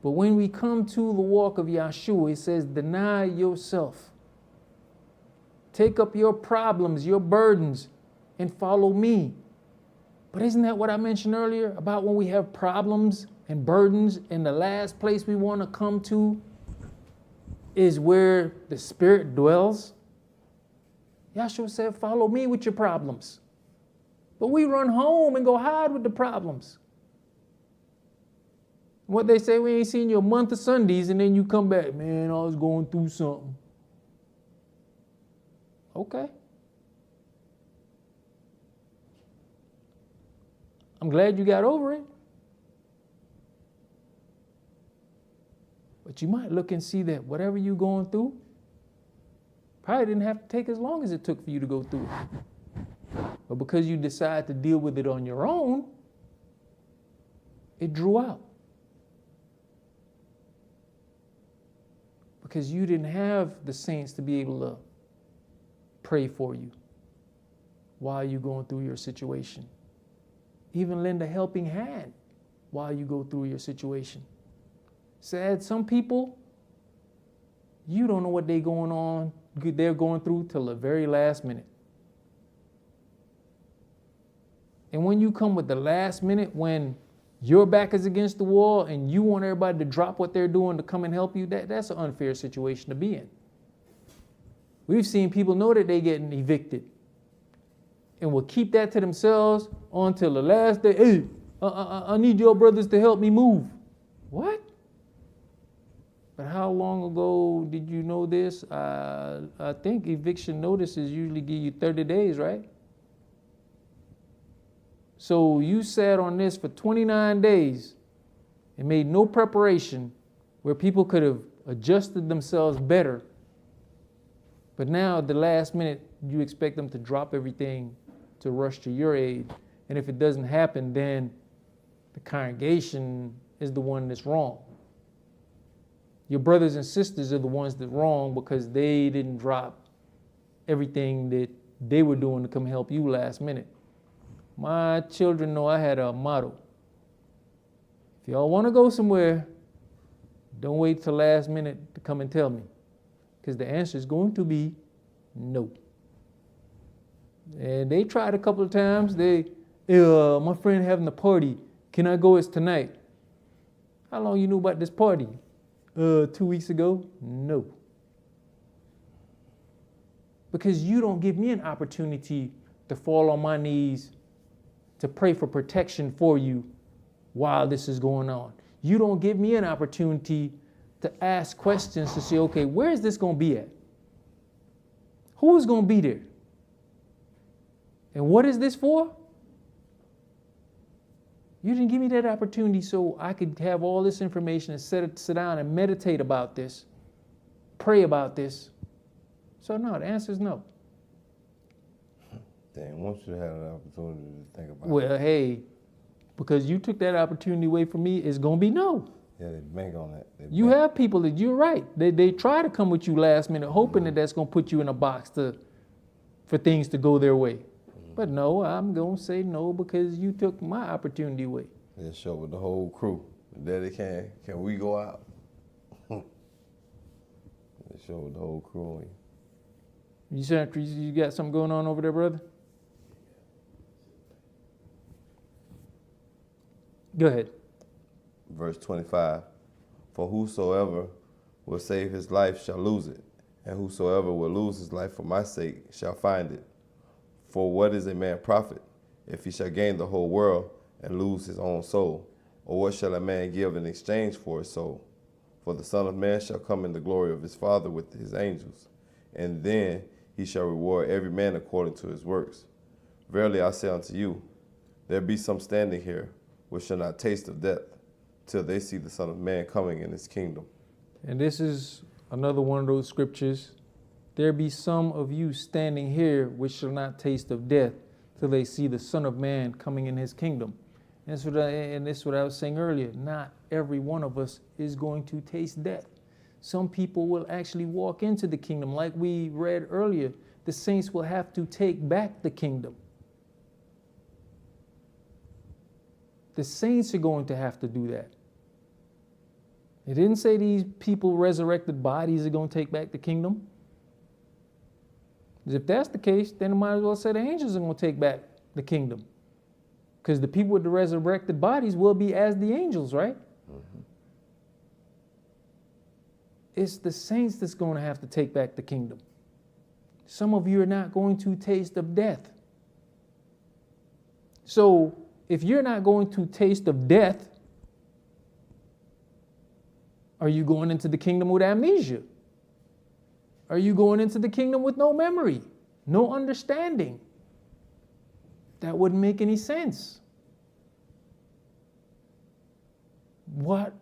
But when we come to the walk of Yeshua, it says, deny yourself. Take up your problems, your burdens, and follow me. But isn't that what I mentioned earlier about when we have problems and burdens, and the last place we want to come to is where the Spirit dwells? Yeshua said, follow me with your problems. But we run home and go hide with the problems. What they say, we ain't seen you a month of Sundays, and then you come back, man, I was going through something. Okay. I'm glad you got over it. But you might look and see that whatever you're going through probably didn't have to take as long as it took for you to go through it. But because you decide to deal with it on your own, it drew out. Because you didn't have the saints to be able to pray for you while you're going through your situation. Even lend a helping hand while you go through your situation. Sad, some people, you don't know what they're going through till the very last minute. And when you come with the last minute, when your back is against the wall and you want everybody to drop what they're doing to come and help you, that's an unfair situation to be in. We've seen people know that they're getting evicted and will keep that to themselves until the last day. Hey, I need your brothers to help me move. What? But how long ago did you know this? I think eviction notices usually give you 30 days, right? So you sat on this for 29 days and made no preparation where people could have adjusted themselves better. But now at the last minute, you expect them to drop everything to rush to your aid. And if it doesn't happen, then the congregation is the one that's wrong. Your brothers and sisters are the ones that are wrong because they didn't drop everything that they were doing to come help you last minute. My children know I had a motto. If y'all want to go somewhere, don't wait till last minute to come and tell me, because the answer is going to be no. And they tried a couple of times. My friend having a party. Can I go? It's tonight. How long you knew about this party? 2 weeks ago? No. Because you don't give me an opportunity to fall on my knees to pray for protection for you while this is going on. You don't give me an opportunity to ask questions to say, okay, where is this going to be at? Who is going to be there? And what is this for? You didn't give me that opportunity so I could have all this information and sit down and meditate about this, pray about this. So no, the answer is no. Damn, once you have an opportunity to think about it. Well, hey, because you took that opportunity away from me, it's going to be no. Yeah, they bank on that. You have people that, you're right, they try to come with you last minute, hoping that that's going to put you in a box for things to go their way. But no, I'm going to say no because you took my opportunity away. They show with the whole crew. Daddy, can we go out? They show with the whole crew. You said you got something going on over there, brother? Go ahead. Verse 25, for whosoever will save his life shall lose it, and whosoever will lose his life for my sake shall find it. For what is a man profit, if he shall gain the whole world and lose his own soul? Or what shall a man give in exchange for his soul? For the Son of Man shall come in the glory of his Father with his angels, and then he shall reward every man according to his works. Verily I say unto you, there be some standing here which shall not taste of death, till they see the Son of Man coming in his kingdom. And this is another one of those scriptures. There be some of you standing here which shall not taste of death till they see the Son of Man coming in his kingdom. And this is what I was saying earlier. Not every one of us is going to taste death. Some people will actually walk into the kingdom. Like we read earlier, the saints will have to take back the kingdom. The saints are going to have to do that. It didn't say these people resurrected bodies are going to take back the kingdom. If that's the case, then it might as well say the angels are going to take back the kingdom. Because the people with the resurrected bodies will be as the angels, right? Mm-hmm. It's the saints that's going to have to take back the kingdom. Some of you are not going to taste of death. So if you're not going to taste of death, are you going into the kingdom with amnesia? Are you going into the kingdom with no memory, no understanding? That wouldn't make any sense. What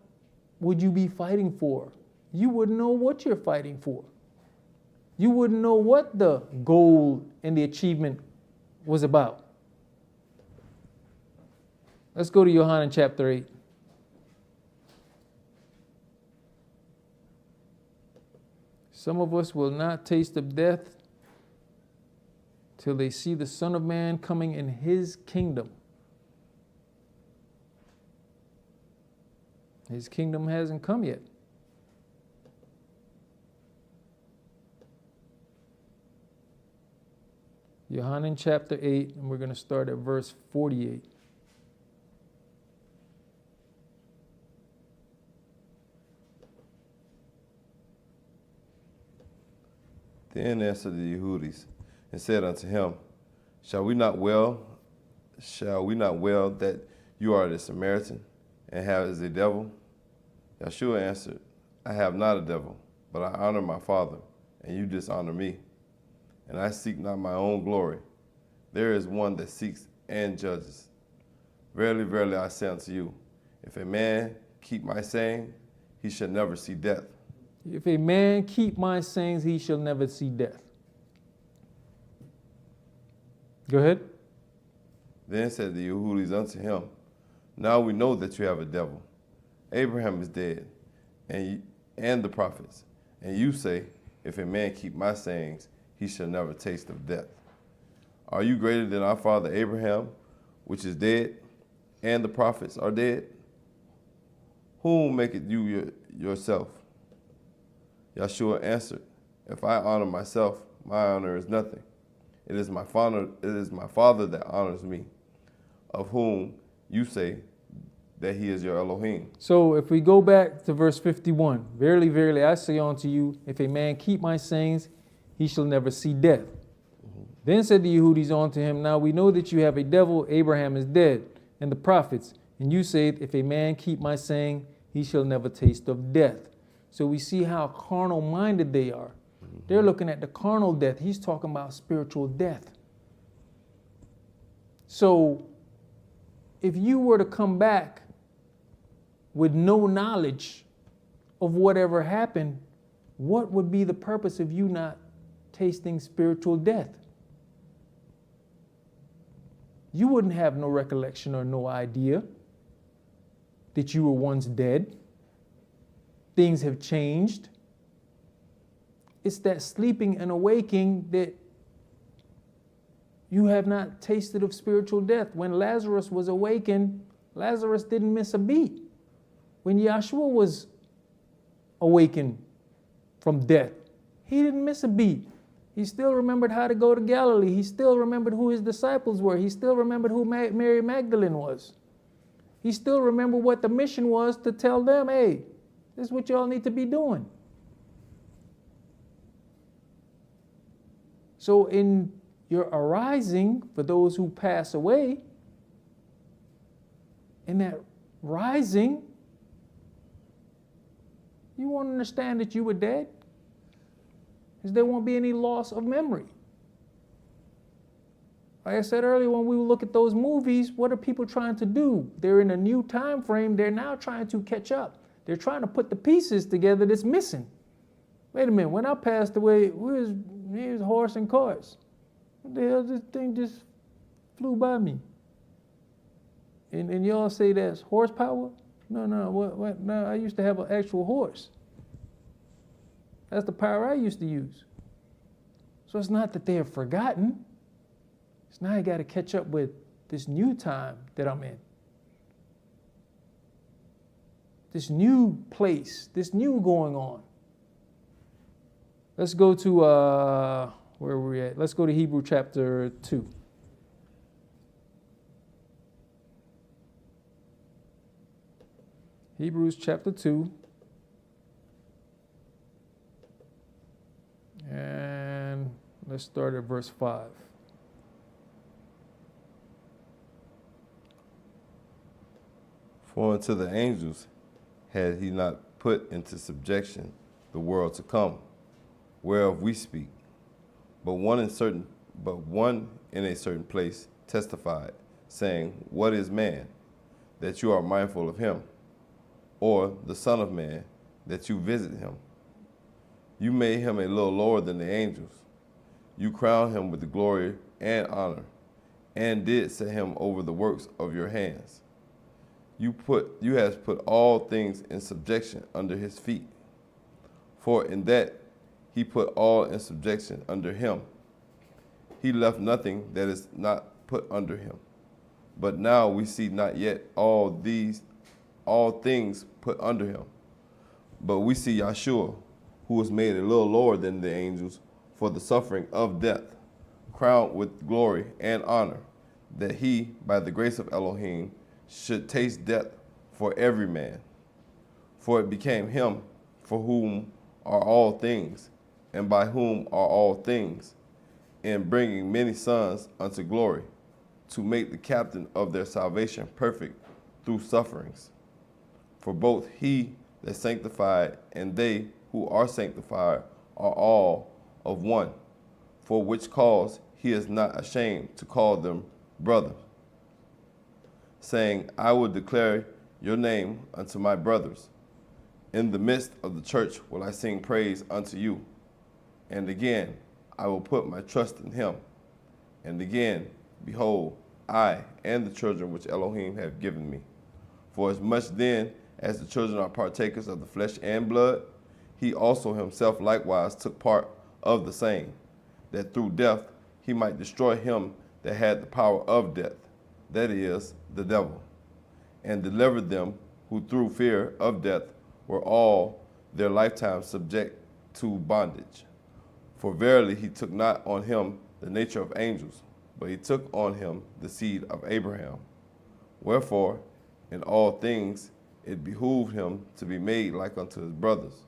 would you be fighting for? You wouldn't know what you're fighting for. You wouldn't know what the goal and the achievement was about. Let's go to John chapter 8. Some of us will not taste of death till they see the Son of Man coming in his kingdom. His kingdom hasn't come yet. John chapter 8, and we're going to start at verse 48. Then answered the Yehudis and said unto him, Shall we not well that you are the Samaritan and have as a devil? Yeshua answered, I have not a devil, but I honor my Father, and you dishonor me. And I seek not my own glory. There is one that seeks and judges. Verily, verily, I say unto you, if a man keep my saying, he shall never see death. If a man keep my sayings, he shall never see death. Go ahead. Then said the Yehudis unto him, Now we know that you have a devil. Abraham is dead, and the prophets. And you say, If a man keep my sayings, he shall never taste of death. Are you greater than our father Abraham, which is dead, and the prophets are dead? Whom maketh you yourself? Yeshua answered, If I honor myself, my honor is nothing. It is my Father that honors me, of whom you say that he is your Elohim. So if we go back to verse 51, Verily, verily, I say unto you, if a man keep my sayings, he shall never see death. Mm-hmm. Then said the Yehudis unto him, Now we know that you have a devil, Abraham is dead, and the prophets, And you say, if a man keep my saying, he shall never taste of death. So we see how carnal minded they are. They're looking at the carnal death. He's talking about spiritual death. So if you were to come back with no knowledge of whatever happened, what would be the purpose of you not tasting spiritual death? You wouldn't have no recollection or no idea that you were once dead. Things have changed. It's that sleeping and awaking that you have not tasted of spiritual death. When Lazarus was awakened, Lazarus didn't miss a beat. When Yahshua was awakened from death, he didn't miss a beat. He still remembered how to go to Galilee. He still remembered who his disciples were. He still remembered who Mary Magdalene was. He still remembered what the mission was to tell them, hey, this is what y'all need to be doing. So in your arising, for those who pass away, in that rising, you won't understand that you were dead, because there won't be any loss of memory. Like I said earlier, when we look at those movies, what are people trying to do? They're in a new time frame. They're now trying to catch up. They're trying to put the pieces together that's missing. Wait a minute, when I passed away, it was horse and cars. What the hell, this thing just flew by me. And y'all say that's horsepower? No, what? No, I used to have an actual horse. That's the power I used to use. So it's not that they have forgotten. It's now I got to catch up with this new time that I'm in. This new place, this new going on. Let's go to, where are we at? Let's go to Hebrew chapter 2. Hebrews chapter 2. And let's start at verse 5. For unto the angels had he not put into subjection the world to come, whereof we speak. But one in a certain place testified, saying, What is man, that you are mindful of him? Or the Son of Man, that you visit him? You made him a little lower than the angels. You crowned him with the glory and honor, and did set him over the works of your hands. You have put all things in subjection under his feet. For in that he put all in subjection under him, he left nothing that is not put under him. But now we see not yet all things put under him. But we see Yahshua, who was made a little lower than the angels for the suffering of death, crowned with glory and honor, that he, by the grace of Elohim, should taste death for every man. For it became him for whom are all things, and by whom are all things, in bringing many sons unto glory, to make the captain of their salvation perfect through sufferings. For both he that sanctified and they who are sanctified are all of one, for which cause he is not ashamed to call them brothers, saying, I will declare your name unto my brothers. In the midst of the church will I sing praise unto you. And again, I will put my trust in him. And again, behold, I and the children which Elohim have given me. For as much then as the children are partakers of the flesh and blood, he also himself likewise took part of the same, that through death he might destroy him that had the power of death, that is, the devil, and deliver them who through fear of death were all their lifetime subject to bondage. For verily he took not on him the nature of angels, but he took on him the seed of Abraham. Wherefore, in all things it behooved him to be made like unto his brothers,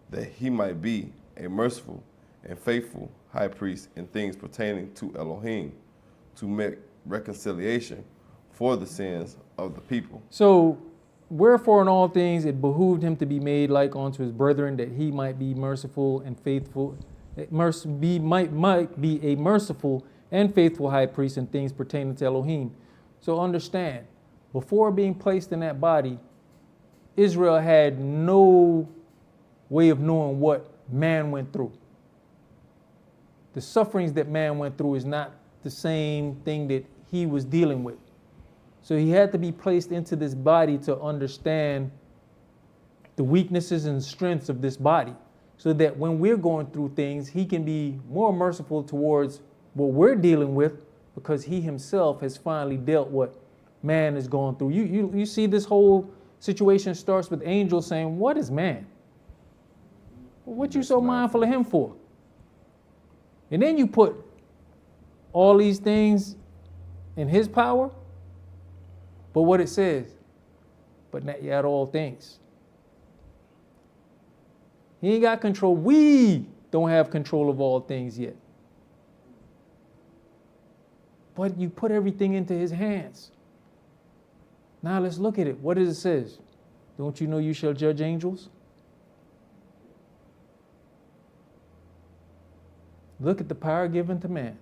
that he might be a merciful and faithful high priest in things pertaining to Elohim, to make reconciliation for the sins of the people. So, wherefore in all things it behooved him to be made like unto his brethren, that he might be merciful and faithful, might be a merciful and faithful high priest in things pertaining to Elohim. So understand, before being placed in that body, Israel had no way of knowing what man went through. The sufferings that man went through is not the same thing that he was dealing with. So he had to be placed into this body to understand the weaknesses and strengths of this body, so that when we're going through things, he can be more merciful towards what we're dealing with, because he himself has finally dealt what man is going through. You see, this whole situation starts with angels saying, "What is man? What you so mindful of him for?" And then you put all these things in his power. But what it says, but not yet all things. He ain't got control. We don't have control of all things yet. But you put everything into his hands. Now let's look at it. What does it say? Don't you know you shall judge angels? Look at the power given to man.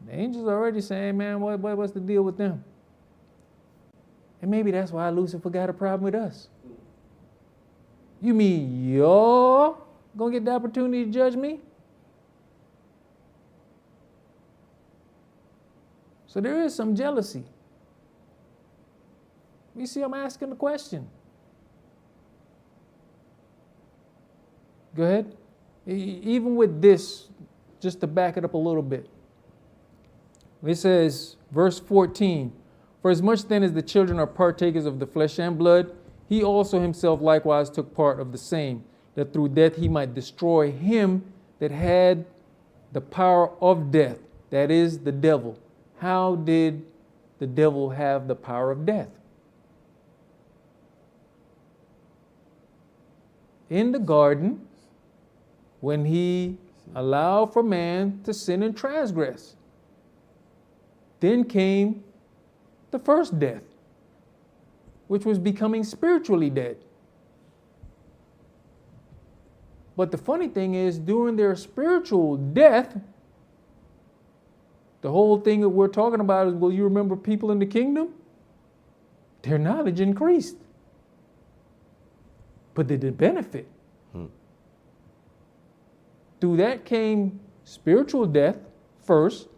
The angels are already saying, man, what's the deal with them? And maybe that's why Lucifer got a problem with us. You mean you're going to get the opportunity to judge me? So there is some jealousy. You see, I'm asking the question. Go ahead. Even with this, just to back it up a little bit. It says, verse 14, for as much then as the children are partakers of the flesh and blood, he also himself likewise took part of the same, that through death he might destroy him that had the power of death, that is, the devil. How did the devil have the power of death? In the garden, when he allowed for man to sin and transgress. Then came the first death, which was becoming spiritually dead. But the funny thing is, during their spiritual death, the whole thing that we're talking about is, will you remember people in the kingdom? Their knowledge increased. But they did benefit. Through that came spiritual death first,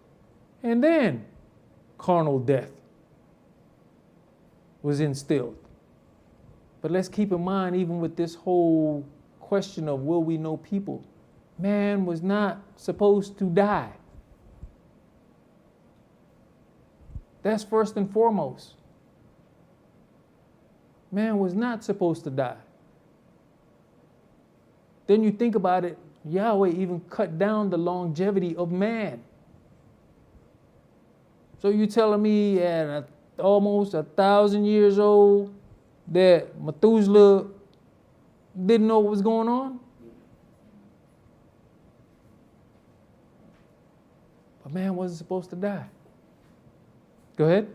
and then carnal death was instilled. But let's keep in mind, even with this whole question of will we know people, man was not supposed to die. That's first and foremost. Man was not supposed to die. Then you think about it, Yahweh even cut down the longevity of man. So you telling me at almost 1,000 years old that Methuselah didn't know what was going on? But man wasn't supposed to die. Go ahead.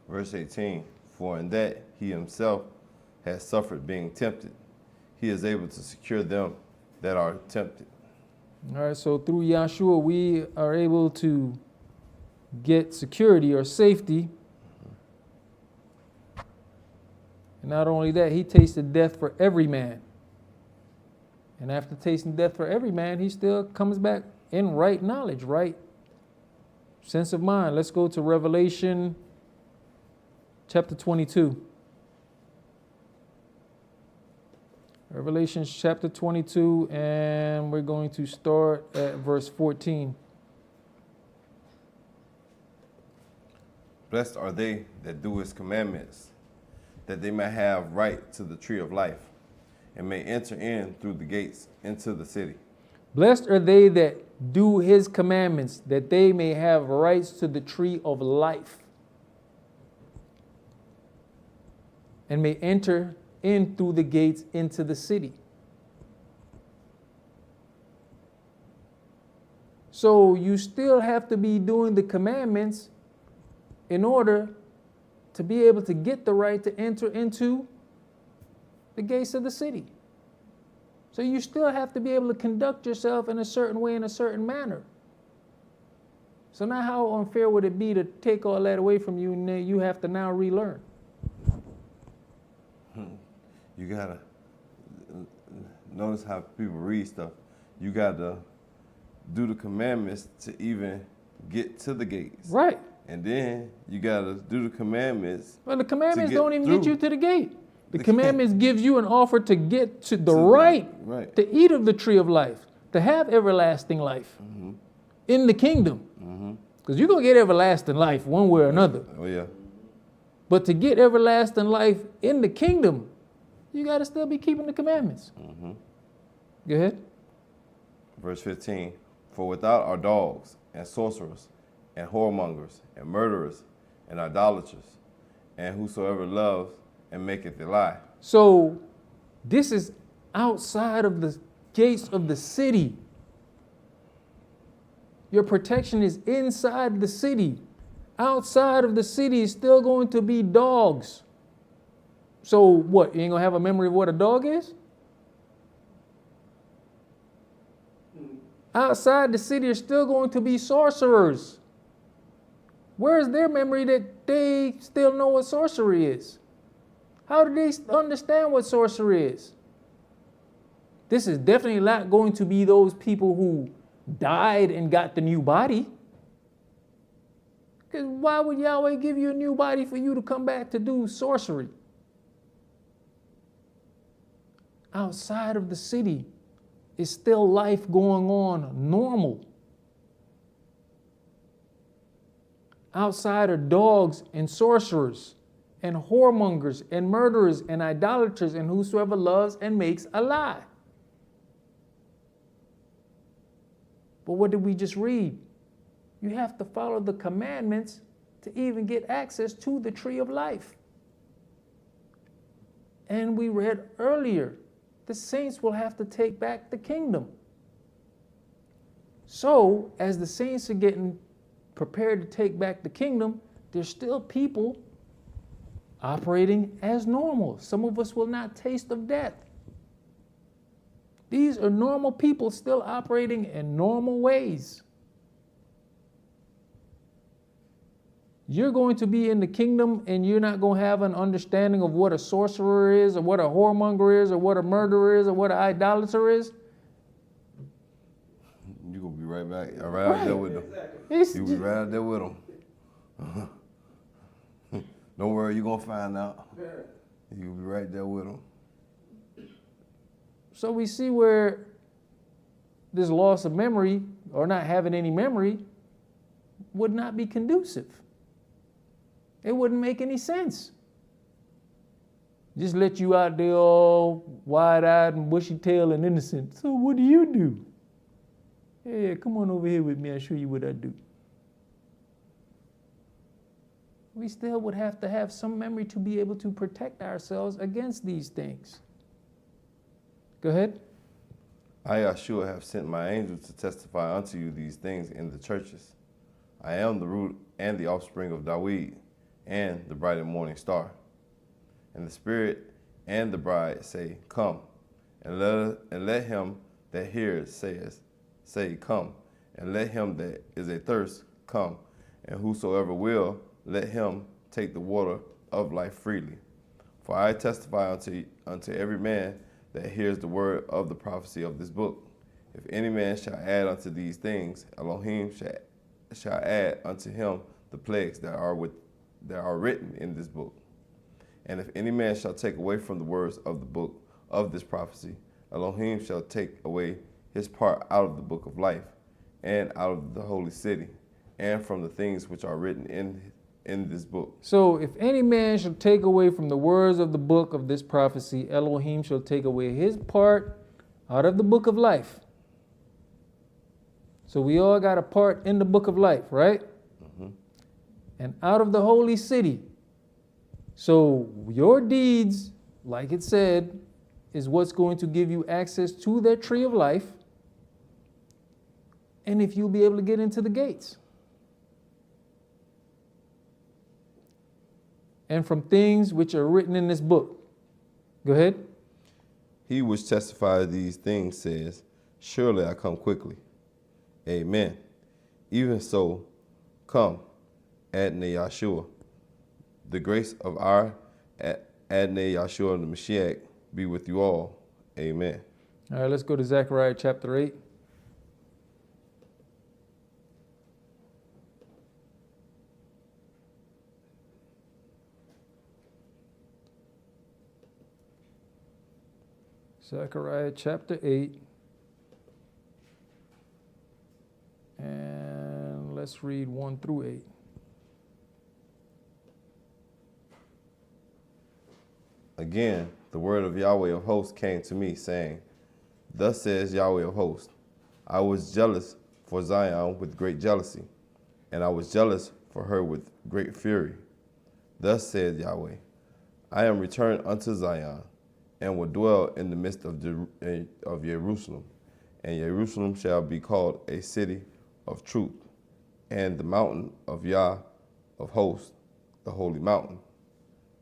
Verse 18, for in that he himself has suffered being tempted, he is able to secure them that are tempted. All right, so through Yahshua, we are able to get security or safety. And not only that, he tasted death for every man. And after tasting death for every man, he still comes back in right knowledge, right sense of mind. Let's go to Revelation chapter 22. Revelation chapter 22, and we're going to start at verse 14. Blessed are they that do his commandments, that they may have right to the tree of life, and may enter in through the gates into the city. Blessed are they that do his commandments, that they may have rights to the tree of life, and may enter in through the gates into the city. So you still have to be doing the commandments in order to be able to get the right to enter into the gates of the city. So you still have to be able to conduct yourself in a certain way, in a certain manner. So now how unfair would it be to take all that away from you and then you have to now relearn? You gotta notice how people read stuff. You gotta do the commandments to even get to the gates. Right. And then you gotta do the commandments. Well, the commandments get don't even get through. you to the gate. The They commandments gives you an offer to get to the To the- right, right. to eat of the tree of life, to have everlasting life in the kingdom. Because you're going to get everlasting life one way or another. Oh yeah. But to get everlasting life in the kingdom, you got to still be keeping the commandments. Go ahead. Verse 15. For without are dogs and sorcerers and whoremongers and murderers and idolaters and whosoever loves and maketh a lie. So this is outside of the gates of the city. Your protection is inside the city. Outside of the city is still going to be dogs. So what? You ain't gonna have a memory of what a dog is? Outside the city are still going to be sorcerers. Where is their memory that they still know what sorcery is? How do they understand what sorcery is? This is definitely not going to be those people who died and got the new body. Because why would Yahweh give you a new body for you to come back to do sorcery? Outside of the city is still life going on normal. Outside are dogs and sorcerers and whoremongers and murderers and idolaters and whosoever loves and makes a lie. But what did we just read? You have to follow the commandments to even get access to the tree of life. And we read earlier, the saints will have to take back the kingdom. So, as the saints are getting prepared to take back the kingdom, there's still people operating as normal. Some of us will not taste of death. These are normal people still operating in normal ways. You're going to be in the kingdom and you're not going to have an understanding of what a sorcerer is or what a whoremonger is or what a murderer is or what an idolater is. You're going to be right back, right out there with them. You'll be right out there with them. Don't worry, you're going to find out. You'll be right there with them. So we see where this loss of memory or not having any memory would not be conducive. It wouldn't make any sense. Just let you out there all wide-eyed and bushy-tailed and innocent. So what do you do? Yeah, come on over here with me. I'll show you what I do. We still would have to have some memory to be able to protect ourselves against these things. Go ahead. I, Yahshua, have sent my angel to testify unto you these things in the churches. I am the root and the offspring of Dawid, and the bright and morning star. And the Spirit and the bride say, Come. And let him that hears say, Come. And let him that is athirst come. And whosoever will, let him take the water of life freely. For I testify unto every man that hears the word of the prophecy of this book. If any man shall add unto these things, Elohim shall add unto him the plagues that are written in this book. And if any man shall take away from the words of the book of this prophecy, Elohim shall take away his part out of the book of life, and out of the holy city, and from the things which are written in this book. So if any man shall take away from the words of the book of this prophecy, Elohim shall take away his part out of the book of life. So we all got a part in the book of life, right? And out of the holy city. So your deeds, like it said, is what's going to give you access to that tree of life. and if you'll be able to get into the gates. And from things which are written in this book. Go ahead. He which testifies these things says, surely I come quickly. Amen. Even so, come, Adonai Yahshua. The grace of our Adonai Yahshua the Mashiach be with you all. Amen. All right, let's go to Zechariah chapter 8. Zechariah chapter 8. And let's read 1 through 8. Again, the word of Yahweh of hosts came to me, saying, thus says Yahweh of hosts, I was jealous for Zion with great jealousy, and I was jealous for her with great fury. Thus says Yahweh, I am returned unto Zion, and will dwell in the midst of Jerusalem, and Jerusalem shall be called a city of truth, and the mountain of Yah of hosts, the holy mountain.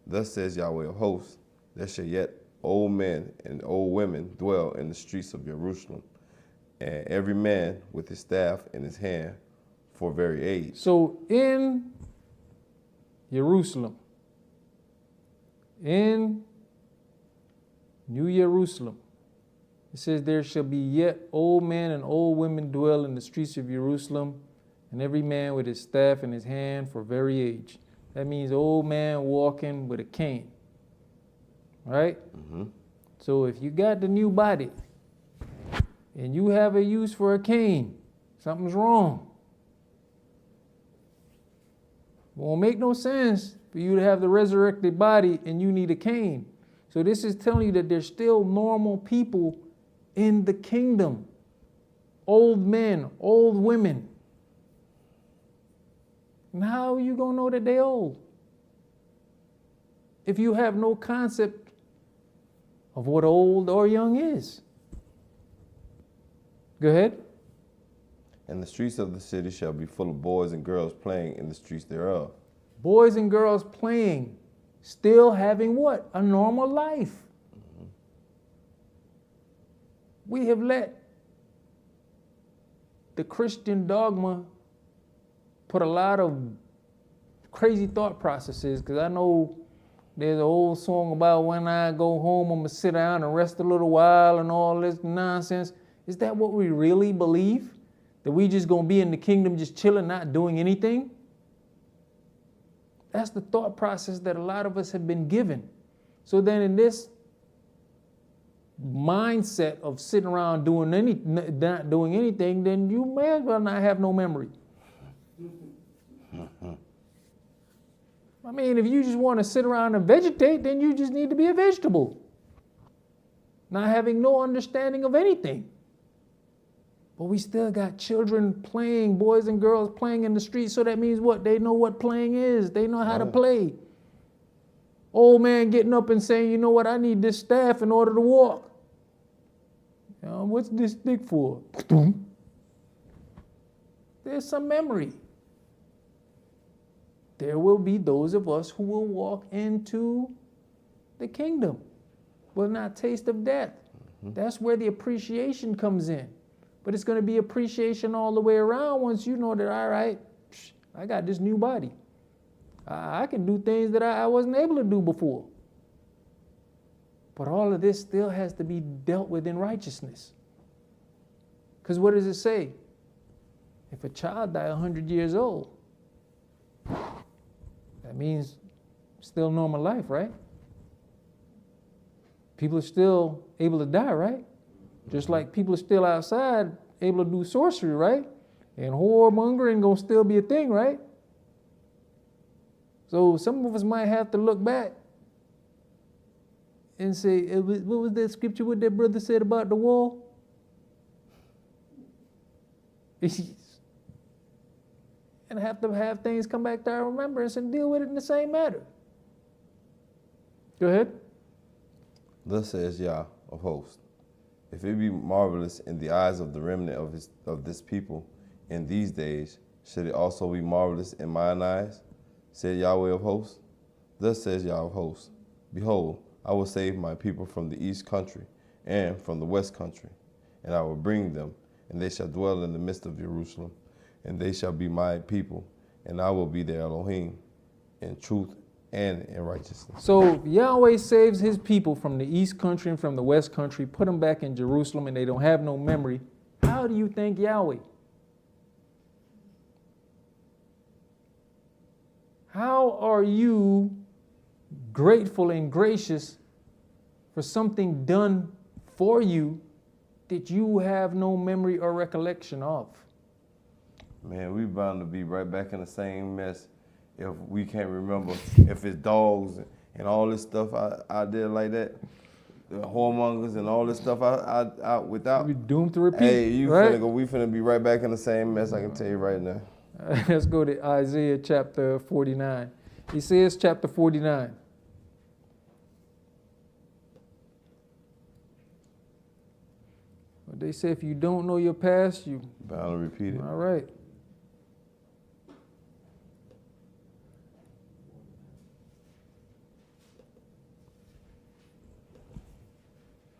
Thus says Yahweh of hosts, there shall yet old men and old women dwell in the streets of Jerusalem, and every man with his staff in his hand for very age. So in Jerusalem, in New Jerusalem, it says, there shall be yet old men and old women dwell in the streets of Jerusalem, and every man with his staff in his hand for very age. That means old man walking with a cane. Right? Mm-hmm. So if you got the new body and you have a use for a cane, something's wrong. It won't make no sense for you to have the resurrected body and you need a cane. So this is telling you that there's still normal people in the kingdom. Old men, old women. And how are you going to know that they're old? If you have no concept of what old or young is. Go ahead. And the streets of the city shall be full of boys and girls playing in the streets thereof. Boys and girls playing, still having what? A normal life. Mm-hmm. We have let the Christian dogma put a lot of crazy thought processes, because I know there's an old song about when I go home, I'm going to sit down and rest a little while and all this nonsense. Is that what we really believe? That we just going to be in the kingdom just chilling, not doing anything? That's the thought process that a lot of us have been given. So then in this mindset of sitting around not doing anything, then you may as well not have no memory. I mean, if you just want to sit around and vegetate, then you just need to be a vegetable. Not having no understanding of anything. But we still got children playing, boys and girls playing in the streets, so that means what? They know what playing is. They know how to play. Old man getting up and saying, you know what, I need this staff in order to walk. What's this stick for? There's some memory. There will be those of us who will walk into the kingdom, will not taste of death. Mm-hmm. That's where the appreciation comes in. But it's going to be appreciation all the way around once you know that, all right, I got this new body. I can do things that I wasn't able to do before. But all of this still has to be dealt with in righteousness. Because what does it say? If a child die 100 years old, that means still normal life, right? People are still able to die, right? Just like people are still outside able to do sorcery, right? And whoremongering gonna still be a thing, right? So some of us might have to look back and say, what was that scripture what that brother said about the wall? And have to have things come back to our remembrance and deal with it in the same manner. Go ahead. Thus says Yah of hosts, If it be marvelous in the eyes of the remnant of this people in these days, should it also be marvelous in mine eyes? Said Yahweh of hosts. Thus says Yahweh of hosts, behold, I will save my people from the east country and from the west country, and I will bring them, and they shall dwell in the midst of Jerusalem, and they shall be my people, and I will be their Elohim in truth and in righteousness. So Yahweh saves his people from the east country and from the west country, put them back in Jerusalem, and they don't have no memory. How do you thank Yahweh? How are you grateful and gracious for something done for you that you have no memory or recollection of? Man, we bound to be right back in the same mess if we can't remember, if it's dogs and all this stuff I did like that, the whoremongers and all this stuff I without. We're doomed to repeat. Hey, right? we finna be right back in the same mess, I can tell you right now. Let's go to Isaiah chapter 49. He says, chapter 49. But they say if you don't know your past, you Bound to repeat it. all right.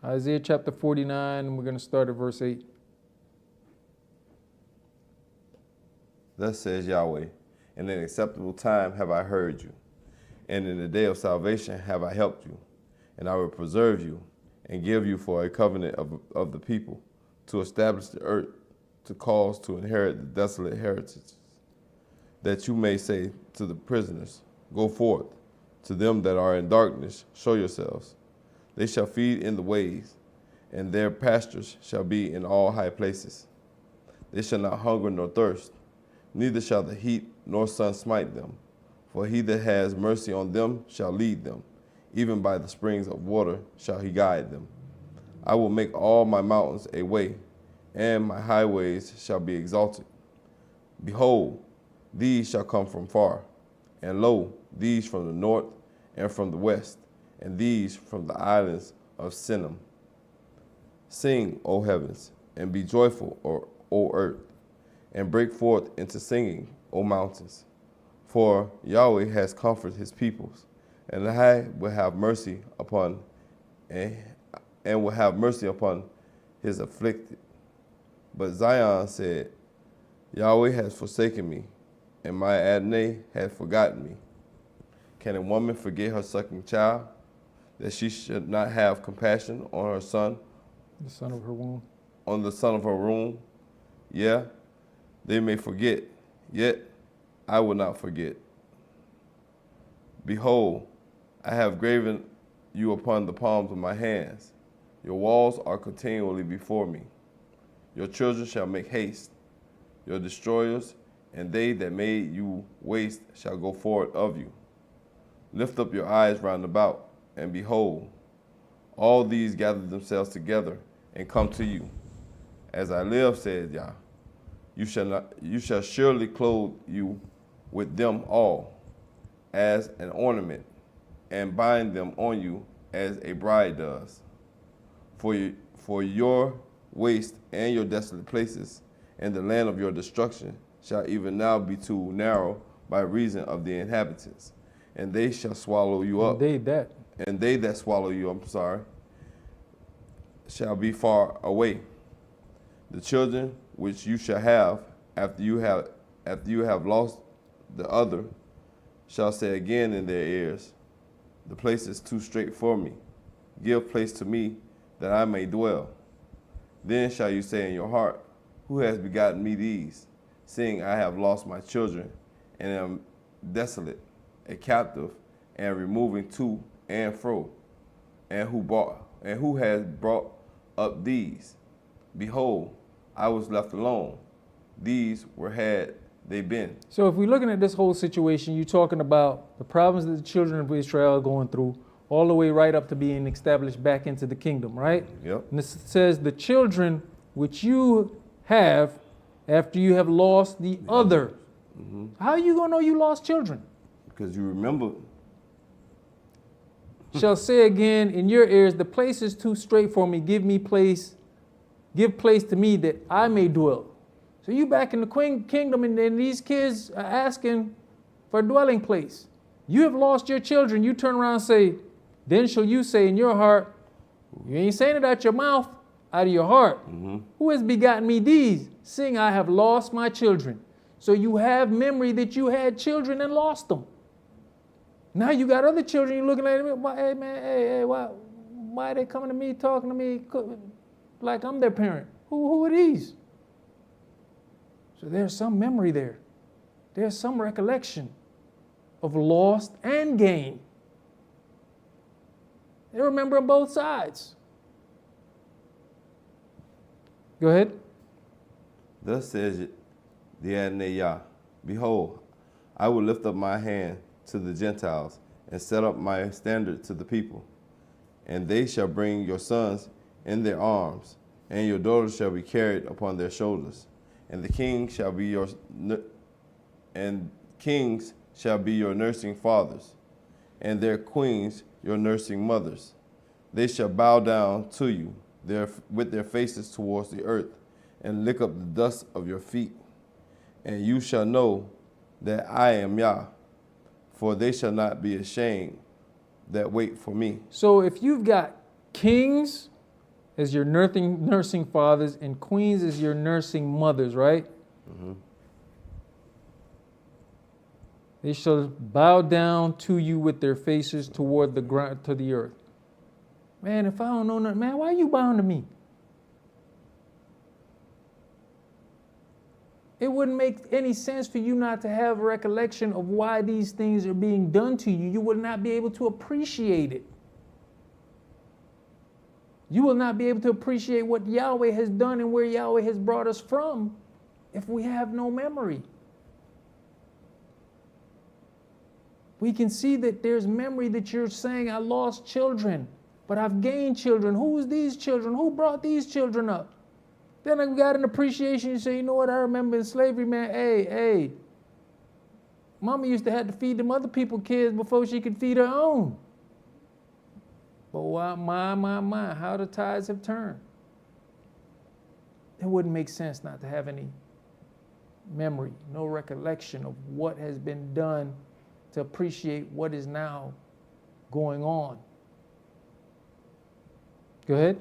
Isaiah chapter 49, and we're going to start at verse 8. Thus says Yahweh, in an acceptable time have I heard you, and in the day of salvation have I helped you, and I will preserve you and give you for a covenant of the people, to establish the earth, to cause to inherit the desolate heritage, that you may say to the prisoners, go forth, to them that are in darkness, show yourselves. They shall feed in the ways, and their pastures shall be in all high places. They shall not hunger nor thirst, neither shall the heat nor sun smite them. For he that has mercy on them shall lead them, even by the springs of water shall he guide them. I will make all my mountains a way, and my highways shall be exalted. Behold, these shall come from far, and lo, these from the north and from the west, and these from the islands of Sinim. Sing, O heavens, and be joyful, O earth, and break forth into singing, O mountains. For Yahweh has comforted his peoples, and I will have mercy upon and will have mercy upon his afflicted. But Zion said, Yahweh has forsaken me, and my Adonai has forgotten me. Can a woman forget her sucking child, that she should not have compassion on her son, The son of her womb. on the son of her womb? Yeah, they may forget, yet I will not forget. Behold, I have graven you upon the palms of my hands. Your walls are continually before me. Your children shall make haste. Your destroyers and they that made you waste shall go forward of you. Lift up your eyes round about, and behold, all these gather themselves together and come to you. As I live, said Yah, you shall surely clothe you with them all as an ornament, and bind them on you as a bride does. For your waste and your desolate places and the land of your destruction shall even now be too narrow by reason of the inhabitants, and they shall swallow you up. And they that swallow you, shall be far away. The children which you shall have after you have lost the other shall say again in their ears, the place is too strait for me. Give place to me that I may dwell. Then shall you say in your heart, who has begotten me these, seeing I have lost my children and am desolate, a captive, and removing to and fro, and who has brought up these? Behold, I was left alone. These were had they been. So if we're looking at this whole situation, you're talking about the problems that the children of Israel are going through, all the way right up to being established back into the kingdom, right? Yep. And this says the children which you have after you have lost the other. Mm-hmm. How are you going to know you lost children? Because you remember. Shall say again in your ears, the place is too straight for me. Give me place give place to me that I may dwell. So you back in the kingdom, and these kids are asking for a dwelling place. You have lost your children. You turn around and say, then shall you say in your heart, you ain't saying it out your mouth, out of your heart. Who has begotten me these, seeing I have lost my children? So you have memory that you had children and lost them. Now you got other children, you're looking at them, hey man, hey, why are they coming to me, talking to me like I'm their parent? Who are these? So there's some memory there. There's some recollection of lost and gain. They remember on both sides. Go ahead. Thus says the Adonai Yah, behold, I will lift up my hand to the Gentiles and set up my standard to the people. And they shall bring your sons in their arms, and your daughters shall be carried upon their shoulders. And the kings shall be your nursing fathers, and their queens your nursing mothers. They shall bow down to you with their faces towards the earth, and lick up the dust of your feet. And you shall know that I am Yah, for they shall not be ashamed that wait for me. So if you've got kings as your nursing fathers and queens as your nursing mothers, right? They shall bow down to you with their faces toward the ground, to the earth. Man, if I don't know nothing, man, why are you bowing to me? It wouldn't make any sense for you not to have a recollection of why these things are being done to you. You would not be able to appreciate it. You will not be able to appreciate what Yahweh has done and where Yahweh has brought us from if we have no memory. We can see that there's memory that you're saying, I lost children, but I've gained children. Who's these children? Who brought these children up? Then I got an appreciation. You say, you know what? I remember in slavery, man. Hey, mama used to have to feed them other people's kids before she could feed her own. But my, how the tides have turned. It wouldn't make sense not to have any memory, no recollection of what has been done to appreciate what is now going on. Go ahead.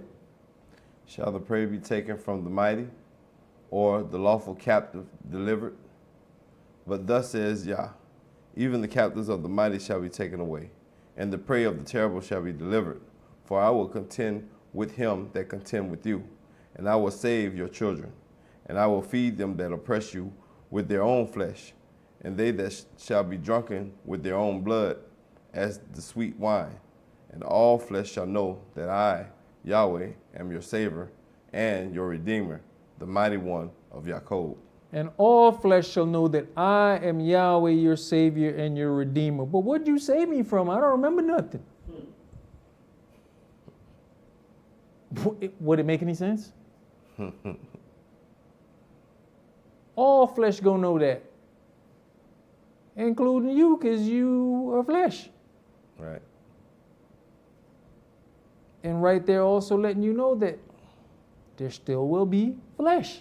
Shall the prey be taken from the mighty, or the lawful captive delivered? But thus says Yah, even the captives of the mighty shall be taken away, and the prey of the terrible shall be delivered. For I will contend with him that contend with you, and I will save your children, and I will feed them that oppress you with their own flesh, and they that shall be drunken with their own blood, as the sweet wine. And all flesh shall know that I, Yahweh, am your Savior and your Redeemer, the mighty one of Jacob. And all flesh shall know that I am Yahweh, your Savior and your Redeemer. But what'd you save me from? I don't remember nothing. Would it make any sense? All flesh gonna know that, including you, because you are flesh. Right. And right there also letting you know that there still will be flesh.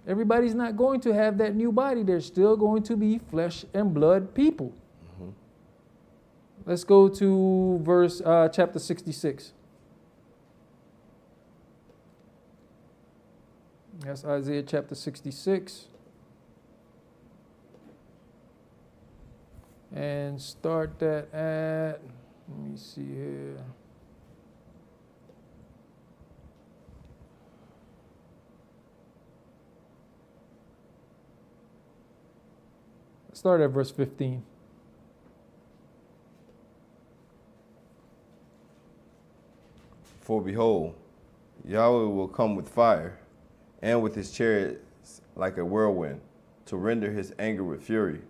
Everybody's not going to have that new body. There's still going to be flesh and blood people. Let's go to chapter 66. That's Isaiah chapter 66. And start that at, let me see here. Start at verse 15. For behold, Yahweh will come with fire, and with his chariots like a whirlwind, to render his anger with fury,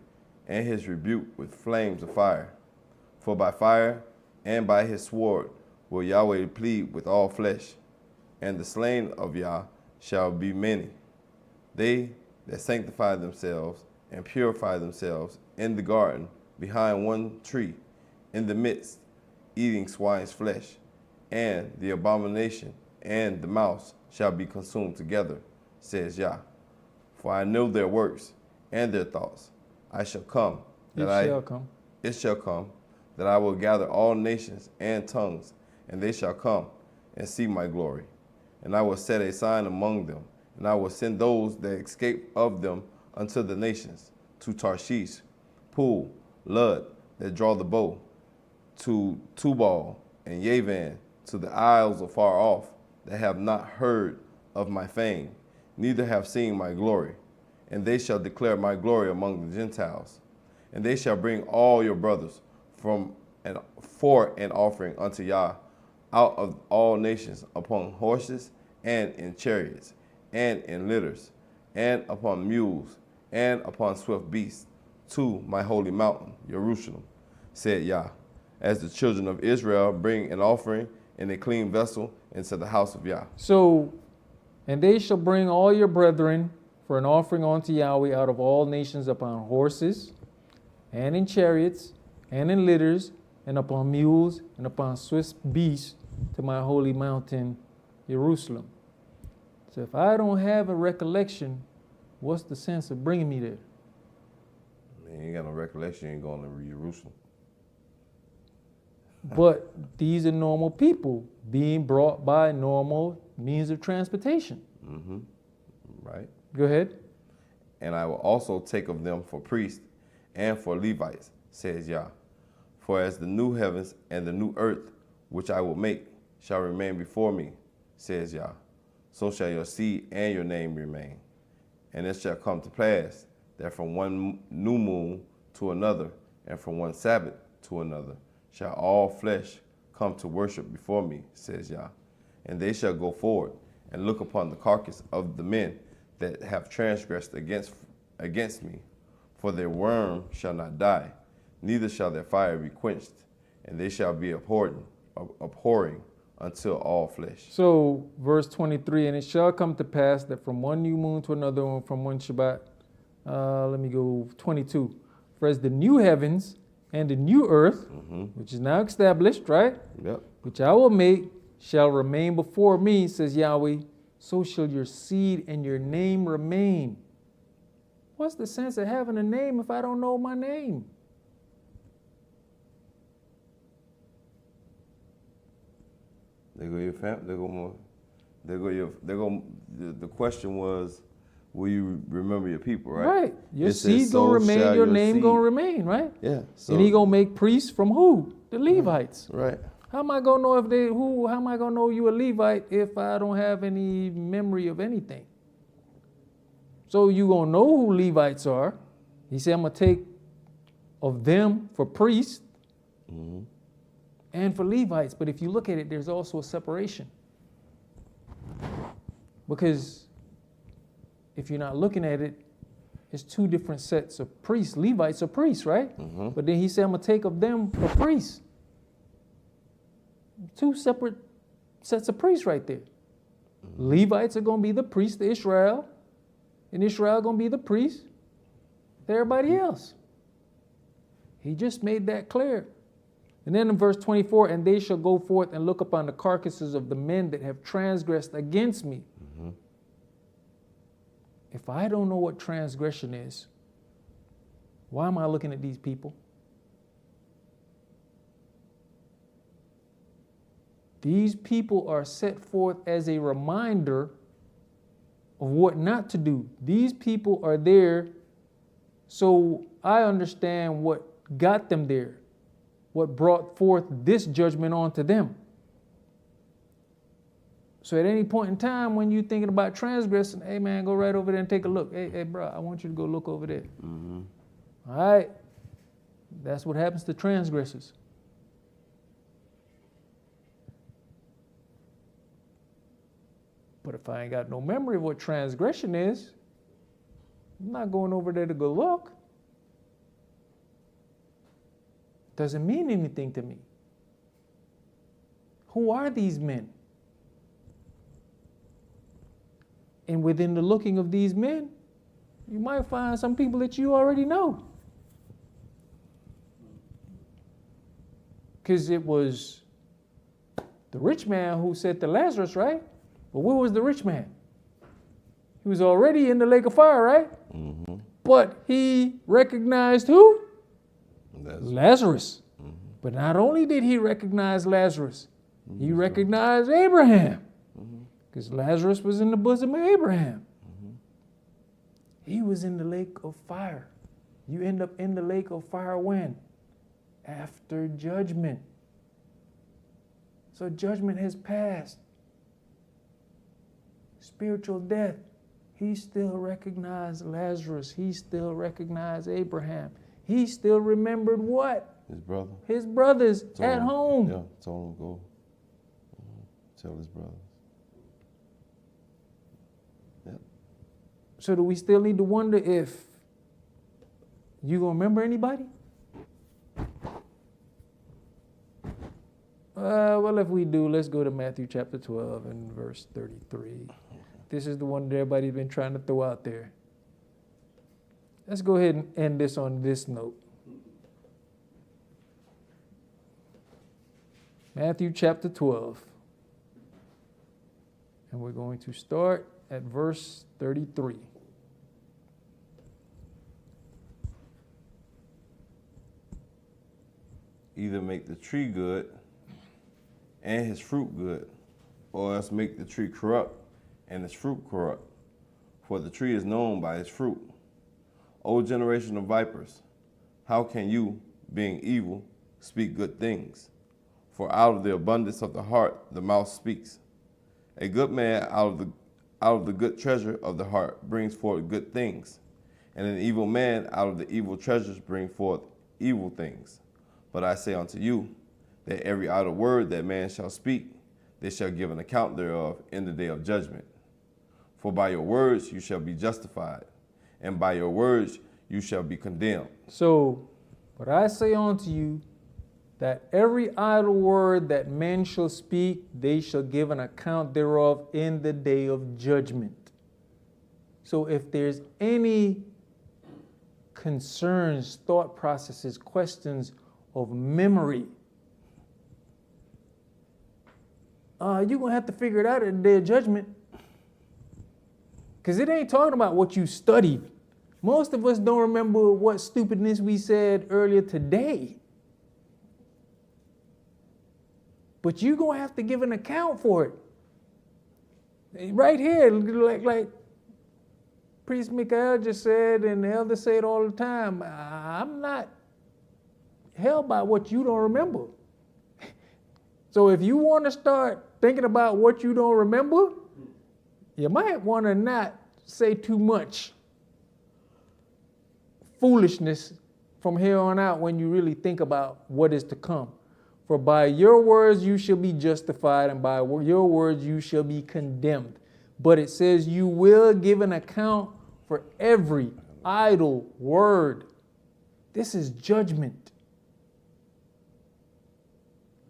and his rebuke with flames of fire. For by fire and by his sword will Yahweh plead with all flesh, and the slain of Yah shall be many. They that sanctify themselves and purify themselves in the garden behind one tree, in the midst, eating swine's flesh, and the abomination and the mouse shall be consumed together, says Yah. For I know their works and their thoughts. It shall come that I will gather all nations and tongues, and they shall come and see my glory. And I will set a sign among them, and I will send those that escape of them unto the nations, to Tarshish, Pool, Lud, that draw the bow, to Tubal and Yavan, to the isles afar off, that have not heard of my fame, neither have seen my glory. And they shall declare my glory among the Gentiles. And they shall bring all your brothers for an offering unto Yah out of all nations, upon horses and in chariots and in litters and upon mules and upon swift beasts, to my holy mountain, Jerusalem, said Yah, as the children of Israel bring an offering in a clean vessel into the house of Yah. So, and they shall bring all your brethren for an offering unto Yahweh out of all nations upon horses and in chariots and in litters and upon mules and upon swift beasts, to my holy mountain, Jerusalem. So if I don't have a recollection, what's the sense of bringing me there? You ain't got no recollection, you ain't going to Jerusalem. But these are normal people being brought by normal means of transportation. Mm-hmm. Right. Go ahead. And I will also take of them for priests and for Levites, says Yah. For as the new heavens and the new earth, which I will make, shall remain before me, says Yah, so shall your seed and your name remain. And it shall come to pass that from one new moon to another, and from one Sabbath to another, shall all flesh come to worship before me, says Yah. And they shall go forward and look upon the carcass of the men that have transgressed against me. For their worm shall not die, neither shall their fire be quenched, and they shall be abhorring until all flesh. So, verse 23, and it shall come to pass that from one new moon to another, and from one Shabbat, let me go 22. For as the new heavens and the new earth, which is now established, right? Yep. Which I will make, shall remain before me, says Yahweh, so shall your seed and your name remain. What's the sense of having a name if I don't know my name? They go your family. They go more. They go your. They go. The question was, will you remember your people? Right. Right. Your It seed says, gonna "So remain. shall Your your name seed." gonna remain. Right. Yeah. So, And he gonna make priests from who? The Levites. right. How am I gonna know if they who? How am I gonna know you a Levite if I don't have any memory of anything? So you gonna know who Levites are. He said, I'm gonna take of them for priests and for Levites. But if you look at it, there's also a separation. Because if you're not looking at it, it's two different sets of priests. Levites are priests, right? But then he said, I'm gonna take of them for priests. Two separate sets of priests right there. Levites are gonna be the priests to Israel, and Israel gonna be the priest to everybody else. He just made that clear. And then in verse 24, and they shall go forth and look upon the carcasses of the men that have transgressed against me. If I don't know what transgression is, why am I looking at these people? These people are set forth as a reminder of what not to do. These people are there so I understand what got them there, what brought forth this judgment onto them. So at any point in time when you're thinking about transgressing, hey man, go right over there and take a look. Hey bro, I want you to go look over there. All right, that's what happens to transgressors. But if I ain't got no memory of what transgression is, I'm not going over there to go look. Doesn't mean anything to me. Who are these men? And within the looking of these men, you might find some people that you already know. Because it was the rich man who said to Lazarus, right? But where was the rich man? He was already in the lake of fire, right? Mm-hmm. But he recognized who? Lazarus. Mm-hmm. But not only did he recognize Lazarus, he recognized Abraham. Because Lazarus was in the bosom of Abraham. Mm-hmm. He was in the lake of fire. You end up in the lake of fire when? After judgment. So judgment has passed. Spiritual death. He still recognized Lazarus. He still recognized Abraham. He still remembered what? His brother. His brothers at home. Yeah, told him to go tell his brothers. Yep. So do we still need to wonder if you gonna remember anybody? Well, if we do, let's go to Matthew chapter 12 and verse 33. This is the one that everybody's been trying to throw out there. Let's go ahead and end this on this note. Matthew chapter 12. And we're going to start at verse 33. Either make the tree good and his fruit good, or else make the tree corrupt and its fruit corrupt. For the tree is known by its fruit. O generation of vipers, how can you, being evil, speak good things? For out of the abundance of the heart the mouth speaks. A good man out of the good treasure of the heart brings forth good things, and an evil man out of the evil treasures bring forth evil things. But I say unto you, that every idle word that man shall speak, they shall give an account thereof in the day of judgment. For by your words you shall be justified, and by your words you shall be condemned. So, what I say unto you, that every idle word that men shall speak, they shall give an account thereof in the day of judgment. So if there's any concerns, thought processes, questions of memory, you're going to have to figure it out at the day of judgment. Because it ain't talking about what you studied. Most of us don't remember what stupidness we said earlier today. But you're going to have to give an account for it. Right here, like Priest Mikael just said, and the elders say it all the time, I'm not held by what you don't remember. So if you want to start thinking about what you don't remember, you might want to not say too much foolishness from here on out when you really think about what is to come. For by your words you shall be justified, and by your words you shall be condemned. But it says you will give an account for every idle word. This is judgment.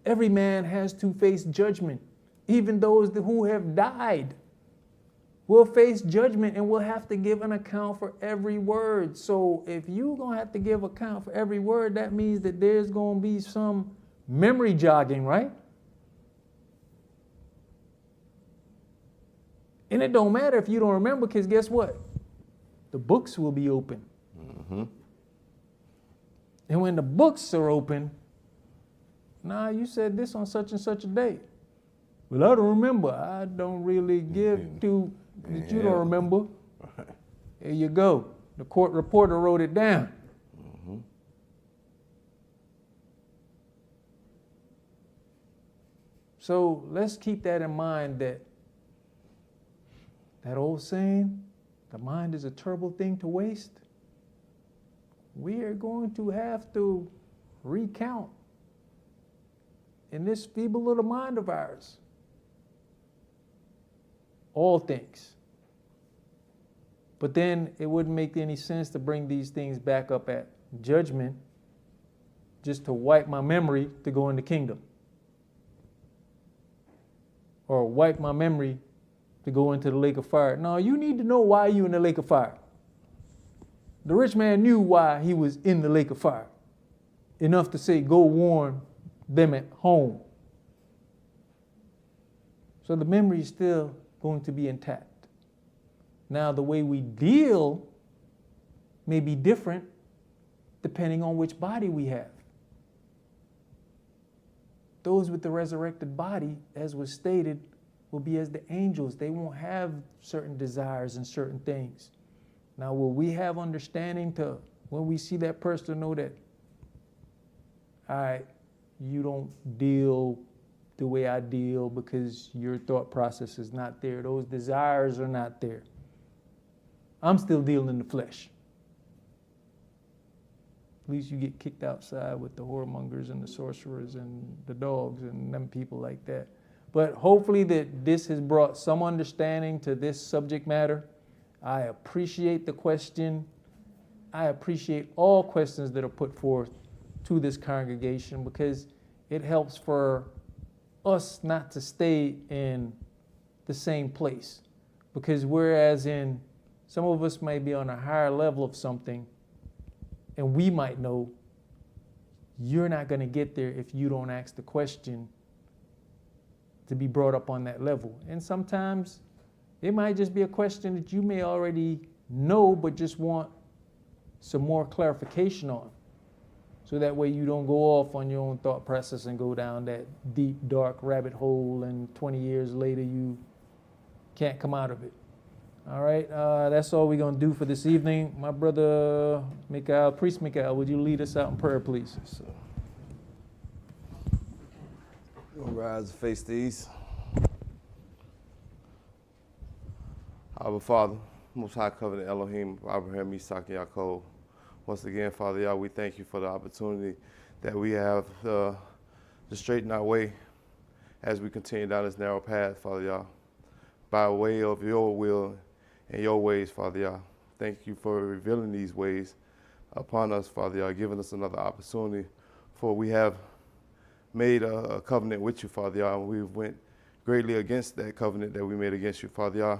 Every man has to face judgment. Even those who have died will face judgment and will have to give an account for every word. So if you're going to have to give account for every word, that means that there's going to be some memory jogging, right? And it don't matter if you don't remember, because guess what? The books will be open. Mm-hmm. And when the books are open, you said this on such and such a day. Well, I don't remember. I don't really give to that you don't remember. There you go. The court reporter wrote it down. Mm-hmm. So let's keep that in mind, that old saying, the mind is a terrible thing to waste. We are going to have to recount in this feeble little mind of ours all things. But then it wouldn't make any sense to bring these things back up at judgment just to wipe my memory to go in the kingdom. Or wipe my memory to go into the lake of fire. No, you need to know why you're in the lake of fire. The rich man knew why he was in the lake of fire. Enough to say, go warn them at home. So the memory is still going to be intact. Now, the way we deal may be different depending on which body we have. Those with the resurrected body, as was stated, will be as the angels. They won't have certain desires and certain things. Now, will we have understanding to, when we see that person, know that, all right, you don't deal the way I deal because your thought process is not there. Those desires are not there. I'm still dealing in the flesh. At least you get kicked outside with the whoremongers and the sorcerers and the dogs and them people like that. But hopefully that this has brought some understanding to this subject matter. I appreciate the question. I appreciate all questions that are put forth to this congregation because it helps for us not to stay in the same place. Because whereas in some of us may be on a higher level of something, and we might know you're not going to get there if you don't ask the question to be brought up on that level. And sometimes it might just be a question that you may already know, but just want some more clarification on. So that way you don't go off on your own thought process and go down that deep, dark rabbit hole, and 20 years later you can't come out of it. All right, that's all we're going to do for this evening. My brother Mikael, Priest Mikael, would you lead us out in prayer, please? So, we'll rise and face the east. Our Father, Most High Covenant Elohim, Abraham, Isaac, and Yaakov. Once again, Father Yah, we thank you for the opportunity that we have to straighten our way as we continue down this narrow path, Father Yah, by way of your will and your ways, Father Yah. Thank you for revealing these ways upon us, Father Yah, giving us another opportunity, for we have made a covenant with you, Father Yah, and we went greatly against that covenant that we made against you, Father Yah,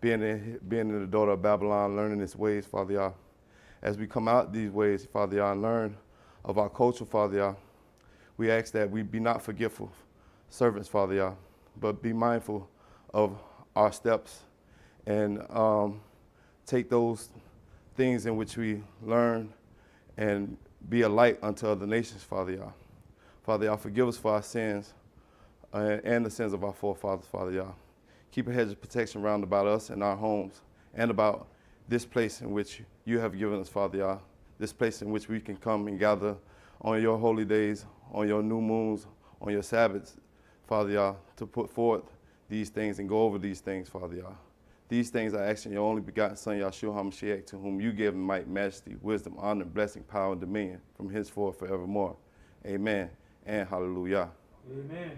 being in the daughter of Babylon, learning its ways, Father Yah. As we come out these ways, Father Yah, and learn of our culture, Father Yah, we ask that we be not forgetful servants, Father Yah, but be mindful of our steps and take those things in which we learn and be a light unto other nations, Father Yah. Father Yah, forgive us for our sins and the sins of our forefathers, Father Yah. Keep a hedge of protection round about us and our homes and about this place in which you have given us, Father Yah, this place in which we can come and gather on your holy days, on your new moons, on your Sabbaths, Father Yah, to put forth these things and go over these things, Father Yah. These things I ask in your only begotten Son, Yahshua HaMashiach, to whom you give might, majesty, wisdom, honor, blessing, power, and dominion from henceforth forevermore. Amen and hallelujah. Amen.